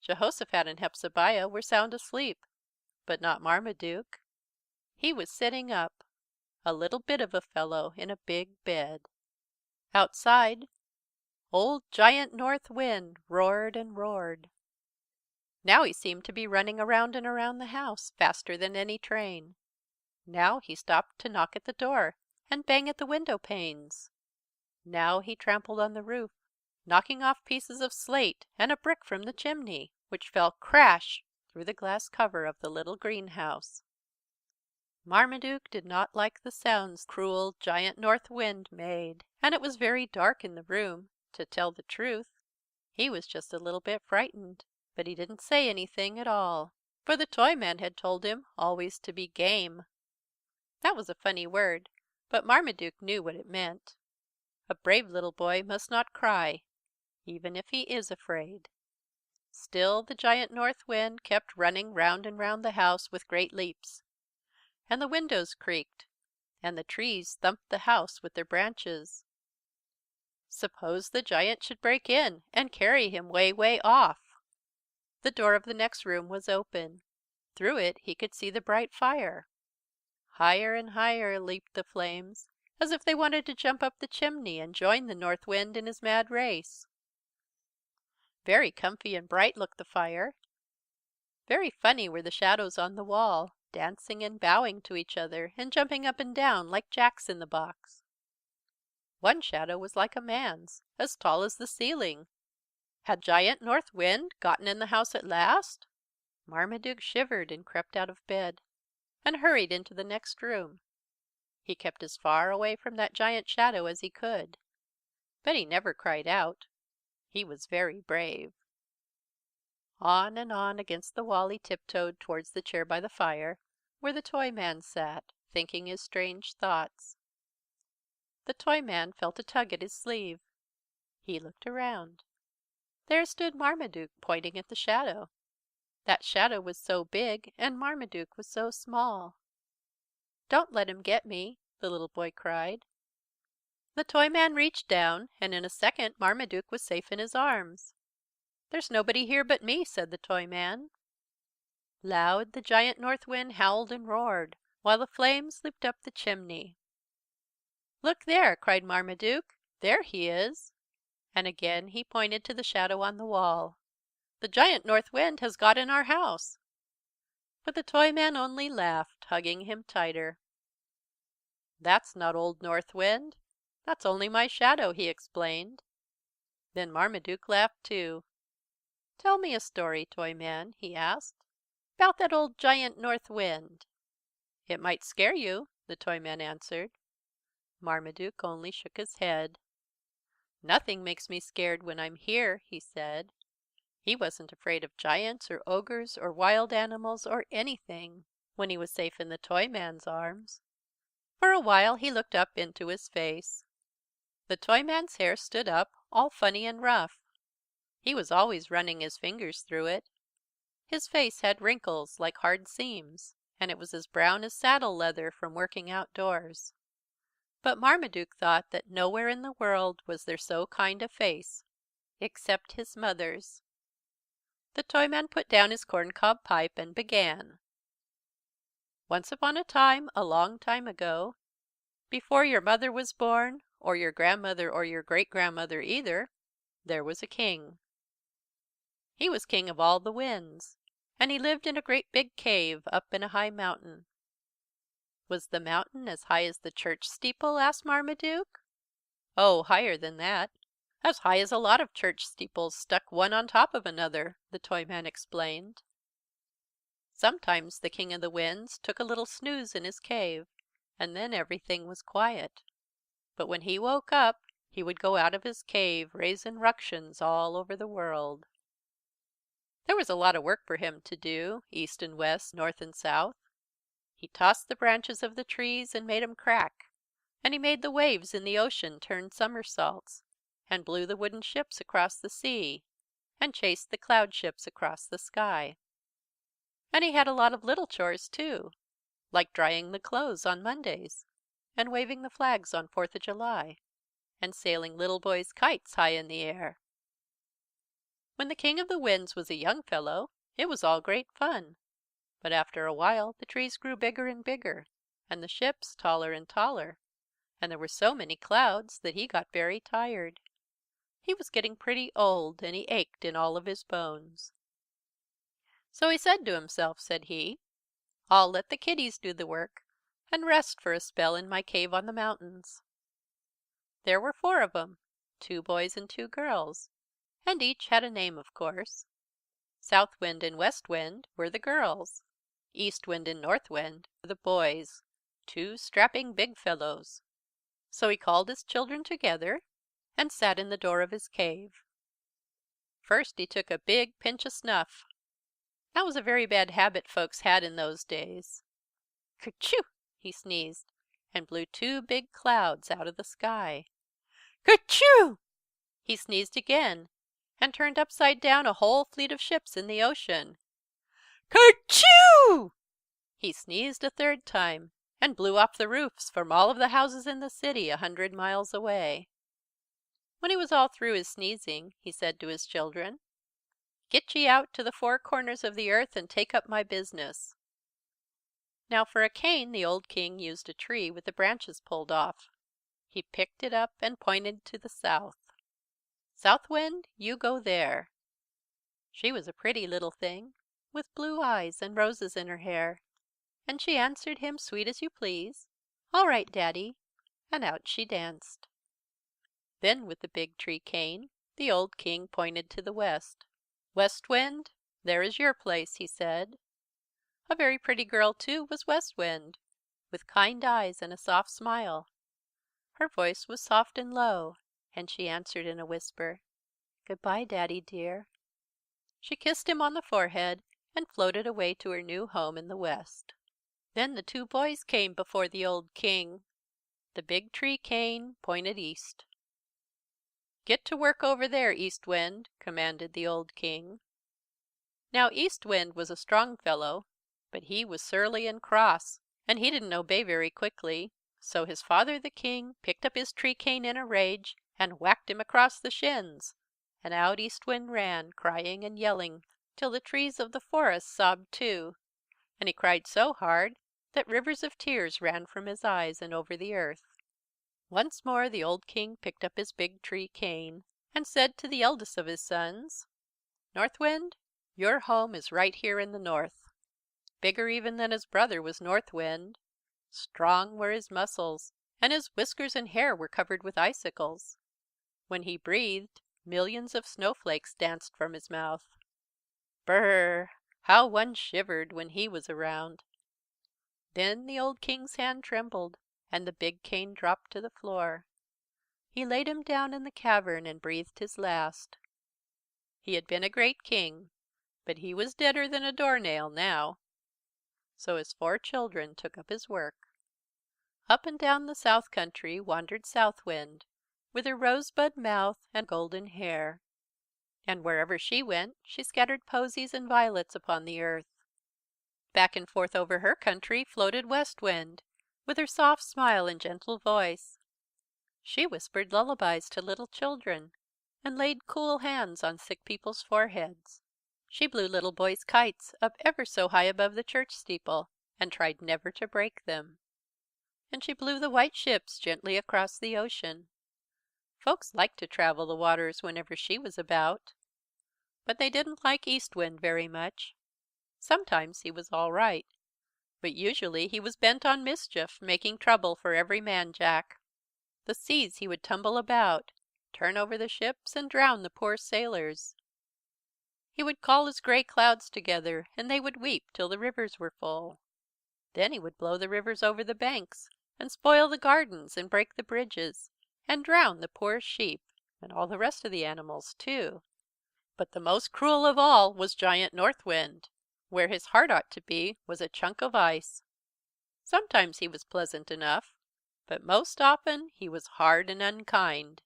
Jehoshaphat and Hepzebiah were sound asleep, but not Marmaduke. He was sitting up, a little bit of a fellow in a big bed. Outside, old Giant North Wind roared and roared. Now he seemed to be running around and around the house, faster than any train. Now he stopped to knock at the door and bang at the window panes. Now he trampled on the roof, knocking off pieces of slate and a brick from the chimney, which fell crash through the glass cover of the little greenhouse. Marmaduke did not like the sounds cruel Giant North Wind made, and it was very dark in the room. To tell the truth, he was just a little bit frightened, but he didn't say anything at all, for the Toyman had told him always to be game. That was a funny word, but Marmaduke knew what it meant. A brave little boy must not cry, even if he is afraid. Still the Giant North Wind kept running round and round the house with great leaps. And the windows creaked, and the trees thumped the house with their branches. Suppose the giant should break in and carry him way, way off! The door of the next room was open. Through it he could see the bright fire. Higher and higher leaped the flames, as if they wanted to jump up the chimney and join the North Wind in his mad race. Very comfy and bright looked the fire. Very funny were the shadows on the wall, dancing and bowing to each other and jumping up and down like jacks in the box. One shadow was like a man's, as tall as the ceiling. Had Giant North Wind gotten in the house at last? Marmaduke shivered and crept out of bed, and hurried into the next room. He kept as far away from that giant shadow as he could. But he never cried out. He was very brave. On and on against the wall he tiptoed towards the chair by the fire, where the Toyman sat, thinking his strange thoughts. The Toyman felt a tug at his sleeve. He looked around. There stood Marmaduke, pointing at the shadow. That shadow was so big, and Marmaduke was so small. "Don't let him get me!" the little boy cried. The Toyman reached down, and in a second Marmaduke was safe in his arms. "There's nobody here but me," said the Toyman. Loud the Giant North Wind howled and roared, while the flames leaped up the chimney. "Look there!" cried Marmaduke. "There he is!" And again he pointed to the shadow on the wall. "The Giant North Wind has got in our house!" But the Toyman only laughed, hugging him tighter. "That's not old North Wind. That's only my shadow," he explained. Then Marmaduke laughed too. "Tell me a story, Toyman," he asked, "'bout that old Giant North Wind." "It might scare you," the Toyman answered. Marmaduke only shook his head. "Nothing makes me scared when I'm here," he said. He wasn't afraid of giants or ogres or wild animals or anything, when he was safe in the Toyman's arms. For a while he looked up into his face. The Toyman's hair stood up, all funny and rough. He was always running his fingers through it. His face had wrinkles like hard seams, and it was as brown as saddle leather from working outdoors. But Marmaduke thought that nowhere in the world was there so kind a face, except his mother's. The Toyman put down his corncob pipe and began. "Once upon a time, a long time ago, before your mother was born, or your grandmother or your great grandmother either, there was a king. He was king of all the winds, and he lived in a great big cave up in a high mountain." "Was the mountain as high as the church steeple?" asked Marmaduke. "Oh, higher than that. As high as a lot of church steeples stuck one on top of another," the Toyman explained. Sometimes the King of the Winds took a little snooze in his cave, and then everything was quiet. But when he woke up he would go out of his cave, raisin' ructions all over the world. There was a lot of work for him to do, east and west, north and south. He tossed the branches of the trees and made 'em crack, and he made the waves in the ocean turn somersaults, and blew the wooden ships across the sea, and chased the cloud ships across the sky. And he had a lot of little chores too, like drying the clothes on Mondays, and waving the flags on 4th of July, and sailing little boys' kites high in the air. When the King of the Winds was a young fellow it was all great fun. But after a while the trees grew bigger and bigger, and the ships taller and taller, and there were so many clouds that he got very tired. He was getting pretty old, and he ached in all of his bones. So he said to himself, said he, "I'll let the kiddies do the work, and rest for a spell in my cave on the mountains." There were 4 of 'em, 2 boys and 2 girls, and each had a name, of course. South Wind and West Wind were the girls. East Wind and North Wind were the boys, 2 strapping big fellows. So he called his children together and sat in the door of his cave. First he took a big pinch of snuff. That was a very bad habit folks had in those days. "Kerchoo!" he sneezed, and blew 2 big clouds out of the sky. "Kerchoo!" he sneezed again, and turned upside down a whole fleet of ships in the ocean. "Kerchoo!" he sneezed a 3rd time, and blew off the roofs from all of the houses in the city 100 miles away. When he was all through his sneezing, he said to his children, "Get ye out to the 4 corners of the earth and take up my business." Now for a cane the old King used a tree with the branches pulled off. He picked it up and pointed to the south. "South Wind, you go there." She was a pretty little thing, with blue eyes and roses in her hair, and she answered him sweet as you please, "All right, Daddy," and out she danced. Then with the big tree cane the old King pointed to the west. "West Wind, there is your place," he said. A very pretty girl, too, was West Wind, with kind eyes and a soft smile. Her voice was soft and low, and she answered in a whisper, "Good bye, Daddy dear." She kissed him on the forehead and floated away to her new home in the west. Then the 2 boys came before the old King. The big tree cane pointed east. "Get to work over there, East Wind," commanded the old King. Now East Wind was a strong fellow, but he was surly and cross, and he didn't obey very quickly, so his father the King picked up his tree cane in a rage and whacked him across the shins, and out East Wind ran, crying and yelling, till the trees of the forest sobbed too, and he cried so hard that rivers of tears ran from his eyes and over the earth. Once more the old King picked up his big tree cane, and said to the eldest of his sons, "North Wind, your home is right here in the north." Bigger even than his brother was North Wind. Strong were his muscles, and his whiskers and hair were covered with icicles. When he breathed, millions of snowflakes danced from his mouth. Brrr! How one shivered when he was around. Then the old King's hand trembled, and the big cane dropped to the floor. He laid him down in the cavern and breathed his last. He had been a great king, but he was deader than a doornail now. So his 4 children took up his work. Up and down the South Country wandered South Wind, with her rosebud mouth and golden hair. And wherever she went she scattered posies and violets upon the earth. Back and forth over her country floated West Wind, with her soft smile and gentle voice. She whispered lullabies to little children, and laid cool hands on sick people's foreheads. She blew little boys' kites up ever so high above the church steeple, and tried never to break them. And she blew the white ships gently across the ocean. Folks liked to travel the waters whenever she was about. But they didn't like East Wind very much. Sometimes he was all right, but usually he was bent on mischief, making trouble for every man Jack. The seas he would tumble about, turn over the ships, and drown the poor sailors. He would call his gray clouds together, and they would weep till the rivers were full. Then he would blow the rivers over the banks, and spoil the gardens, and break the bridges, and drown the poor sheep, and all the rest of the animals too. But the most cruel of all was Giant North Wind. Where his heart ought to be was a chunk of ice. Sometimes he was pleasant enough, but most often he was hard and unkind.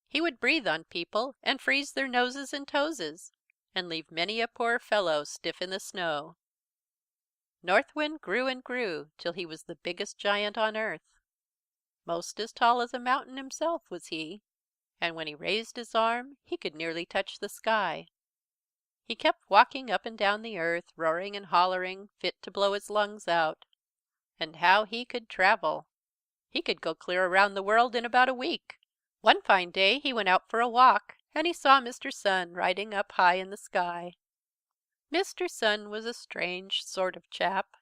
He would breathe on people and freeze their noses and toeses, and leave many a poor fellow stiff in the snow. North Wind grew and grew till he was the biggest giant on earth. Most as tall as a mountain himself was he, and when he raised his arm he could nearly touch the sky. He kept walking up and down the earth, roaring and hollering, fit to blow his lungs out. And how he could travel! He could go clear around the world in about a week. One fine day he went out for a walk, and he saw Mr. Sun riding up high in the sky. Mr. Sun was a strange sort of chap,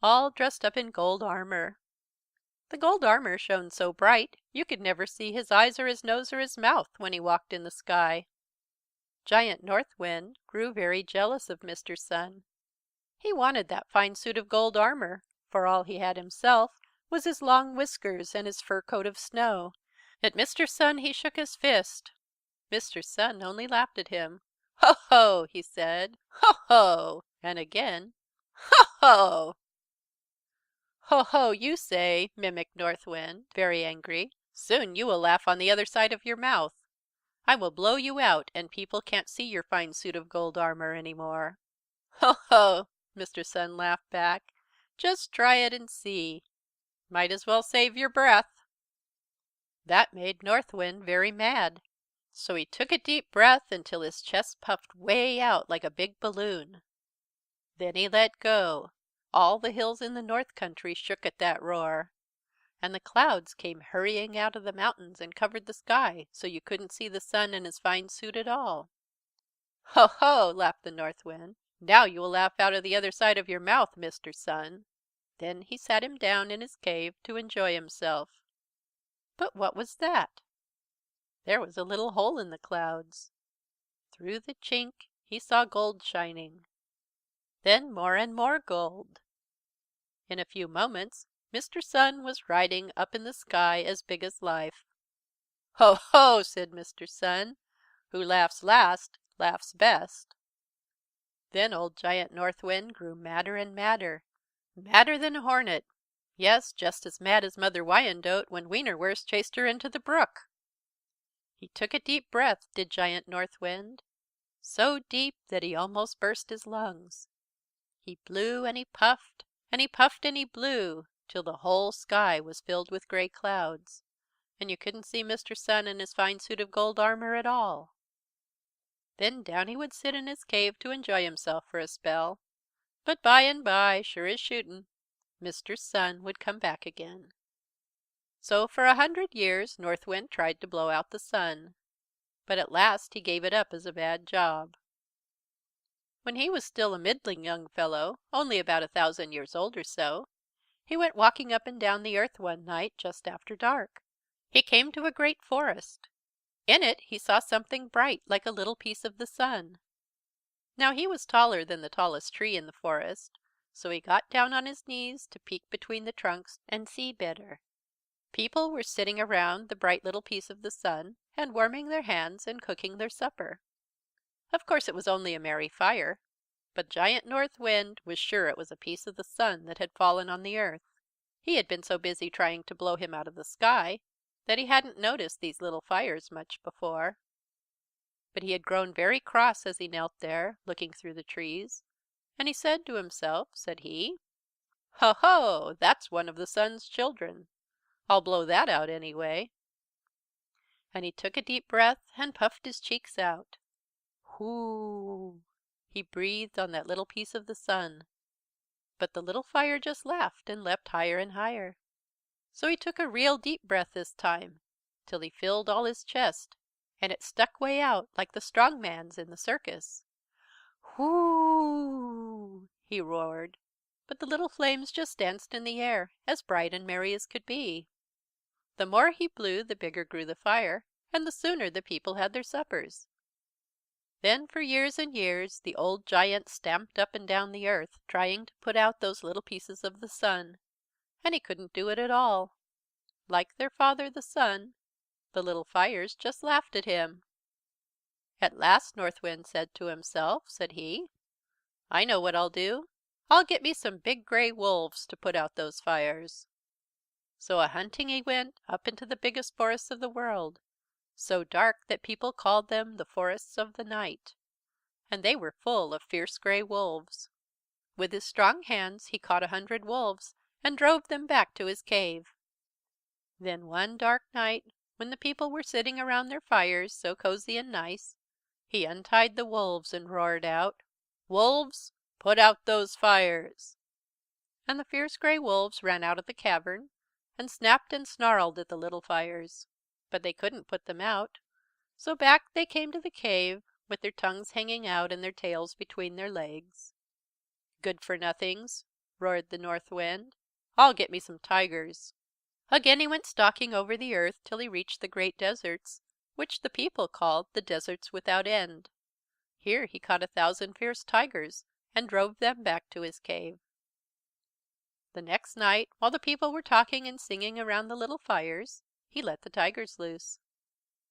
all dressed up in gold armor. The gold armor shone so bright you could never see his eyes or his nose or his mouth when he walked in the sky. Giant Northwind grew very jealous of Mr. Sun. He wanted that fine suit of gold armor, for all he had himself was his long whiskers and his fur coat of snow. At Mr. Sun he shook his fist. Mr. Sun only laughed at him. "Ho, ho!" he said. "Ho, ho!" And again, "Ho, ho!" "Ho, ho, you say," mimicked Northwind, very angry. "Soon you will laugh on the other side of your mouth. I will blow you out, and people can't see your fine suit of gold armor any more." "Ho, ho!" Mr. Sun laughed back. "Just try it and see. Might as well save your breath." That made Northwind very mad. So he took a deep breath until his chest puffed way out like a big balloon. Then he let go. All the hills in the North Country shook at that roar. And the clouds came hurrying out of the mountains and covered the sky so you couldn't see the Sun in his fine suit at all. "Ho, ho!" laughed the Northwind. "Now you will laugh out of the other side of your mouth, Mr. Sun." Then he sat him down in his cave to enjoy himself. But what was that? There was a little hole in the clouds. Through the chink he saw gold shining. Then more and more gold. In a few moments Mr. Sun was riding up in the sky as big as life. "Ho, ho!" said Mr. Sun. "Who laughs last, laughs best." Then old Giant Northwind grew madder and madder. Madder than a hornet. Yes, just as mad as Mother Wyandotte when Wienerwurst chased her into the brook. He took a deep breath, did Giant Northwind, so deep that he almost burst his lungs. He blew and he puffed, and he puffed and he blew, till the whole sky was filled with gray clouds, and you couldn't see Mr. Sun in his fine suit of gold armor at all. Then down he would sit in his cave to enjoy himself for a spell. But by and by, sure as shootin', Mr. Sun would come back again. So for 100 years Northwind tried to blow out the Sun. But at last he gave it up as a bad job. When he was still a middling young fellow, only about 1,000 years old or so, he went walking up and down the earth one night just after dark. He came to a great forest. In it he saw something bright like a little piece of the Sun. Now he was taller than the tallest tree in the forest, so he got down on his knees to peek between the trunks and see better. People were sitting around the bright little piece of the Sun and warming their hands and cooking their supper. Of course it was only a merry fire, but Giant Northwind was sure it was a piece of the Sun that had fallen on the earth. He had been so busy trying to blow him out of the sky that he hadn't noticed these little fires much before. But he had grown very cross as he knelt there, looking through the trees, and he said to himself, said he, "Ho, ho! That's one of the Sun's children. I'll blow that out anyway." And he took a deep breath and puffed his cheeks out. "Whoo!" he breathed on that little piece of the Sun. But the little fire just laughed and leapt higher and higher. So he took a real deep breath this time, till he filled all his chest, and it stuck way out like the strong man's in the circus. "Whoo!" he roared. But the little flames just danced in the air, as bright and merry as could be. The more he blew the bigger grew the fire, and the sooner the people had their suppers. Then for years and years the old giant stamped up and down the earth, trying to put out those little pieces of the Sun, and he couldn't do it at all. Like their father the Sun, the little fires just laughed at him. At last Northwind said to himself, said he, "I know what I'll do. I'll get me some big gray wolves to put out those fires." So a-hunting he went up into the biggest forests of the world, so dark that people called them the Forests of the Night, and they were full of fierce gray wolves. With his strong hands he caught 100 wolves and drove them back to his cave. Then one dark night, when the people were sitting around their fires so cozy and nice, he untied the wolves and roared out, "Wolves, put out those fires!" And the fierce gray wolves ran out of the cavern and snapped and snarled at the little fires. But they couldn't put them out, so back they came to the cave, with their tongues hanging out and their tails between their legs. "Good for nothings!" roared the Northwind. "I'll get me some tigers." Again he went stalking over the earth till he reached the great deserts, which the people called the Deserts Without End. Here he caught 1,000 fierce tigers and drove them back to his cave. The next night, while the people were talking and singing around the little fires, he let the tigers loose.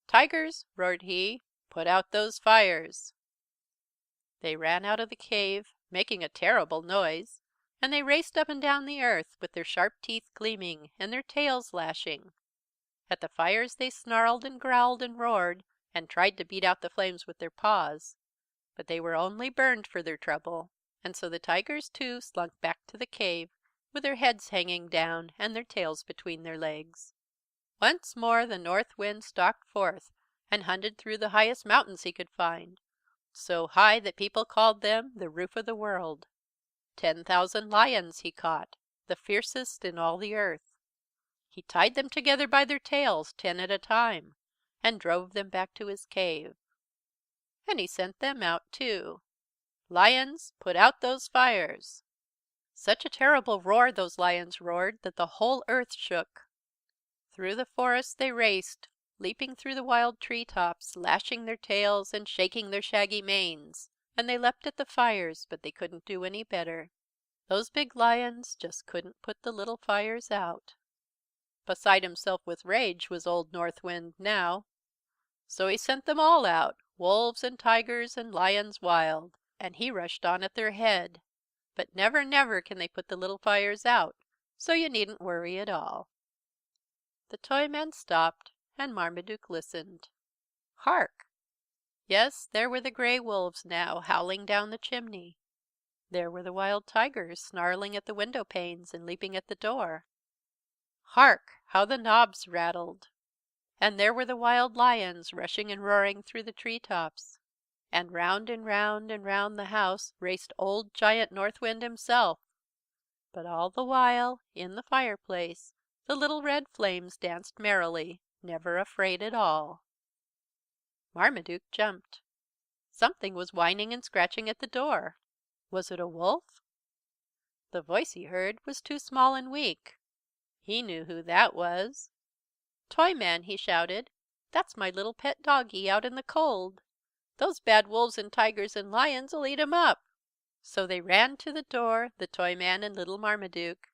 "Tigers," roared he, "put out those fires." They ran out of the cave, making a terrible noise, and they raced up and down the earth, with their sharp teeth gleaming and their tails lashing. At the fires they snarled and growled and roared, and tried to beat out the flames with their paws. But they were only burned for their trouble, and so the tigers too slunk back to the cave, with their heads hanging down and their tails between their legs. Once more the Northwind stalked forth, and hunted through the highest mountains he could find, so high that people called them the roof of the world. 10,000 lions he caught, the fiercest in all the earth. He tied them together by their tails, 10 at a time, and drove them back to his cave. And he sent them out too. "Lions, put out those fires." Such a terrible roar those lions roared that the whole earth shook. Through the forest they raced, leaping through the wild tree tops, lashing their tails and shaking their shaggy manes. And they leapt at the fires, but they couldn't do any better. Those big lions just couldn't put the little fires out. Beside himself with rage was old Northwind now. So he sent them all out, wolves and tigers and lions wild, and he rushed on at their head. But never, never can they put the little fires out, so you needn't worry at all. The Toyman stopped, and Marmaduke listened. Hark! Yes, there were the grey wolves now, howling down the chimney. There were the wild tigers, snarling at the window panes and leaping at the door. Hark! How the knobs rattled! And there were the wild lions, rushing and roaring through the tree tops. And round and round and round the house raced old Giant Northwind himself. But all the while, in the fireplace, the little red flames danced merrily, never afraid at all. Marmaduke jumped. Something was whining and scratching at the door. Was it a wolf? The voice he heard was too small and weak. He knew who that was. "Toyman," he shouted, "that's my little pet doggie out in the cold. Those bad wolves and tigers and lions'll eat him up." So they ran to the door, the Toyman and little Marmaduke.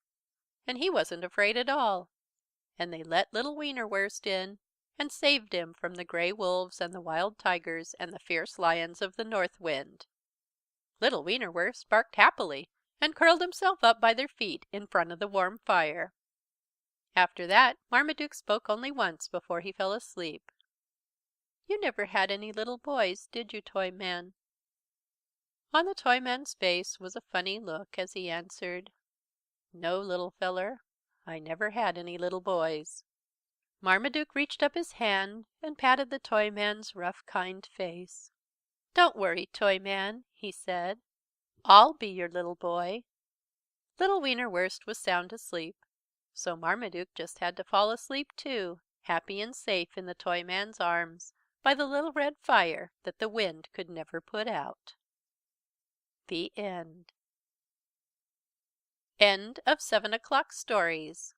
And he wasn't afraid at all. And they let little Wienerwurst in, and saved him from the grey wolves and the wild tigers and the fierce lions of the Northwind. Little Wienerwurst barked happily, and curled himself up by their feet in front of the warm fire. After that Marmaduke spoke only once before he fell asleep. "You never had any little boys, did you, Toyman?" On the Toyman's face was a funny look as he answered, "No, little feller, I never had any little boys." Marmaduke reached up his hand and patted the Toyman's rough, kind face. "Don't worry, Toyman," he said. "I'll be your little boy." Little Wienerwurst was sound asleep, so Marmaduke just had to fall asleep too, happy and safe in the Toyman's arms, by the little red fire that the wind could never put out. The End. End of 7 o'clock Stories,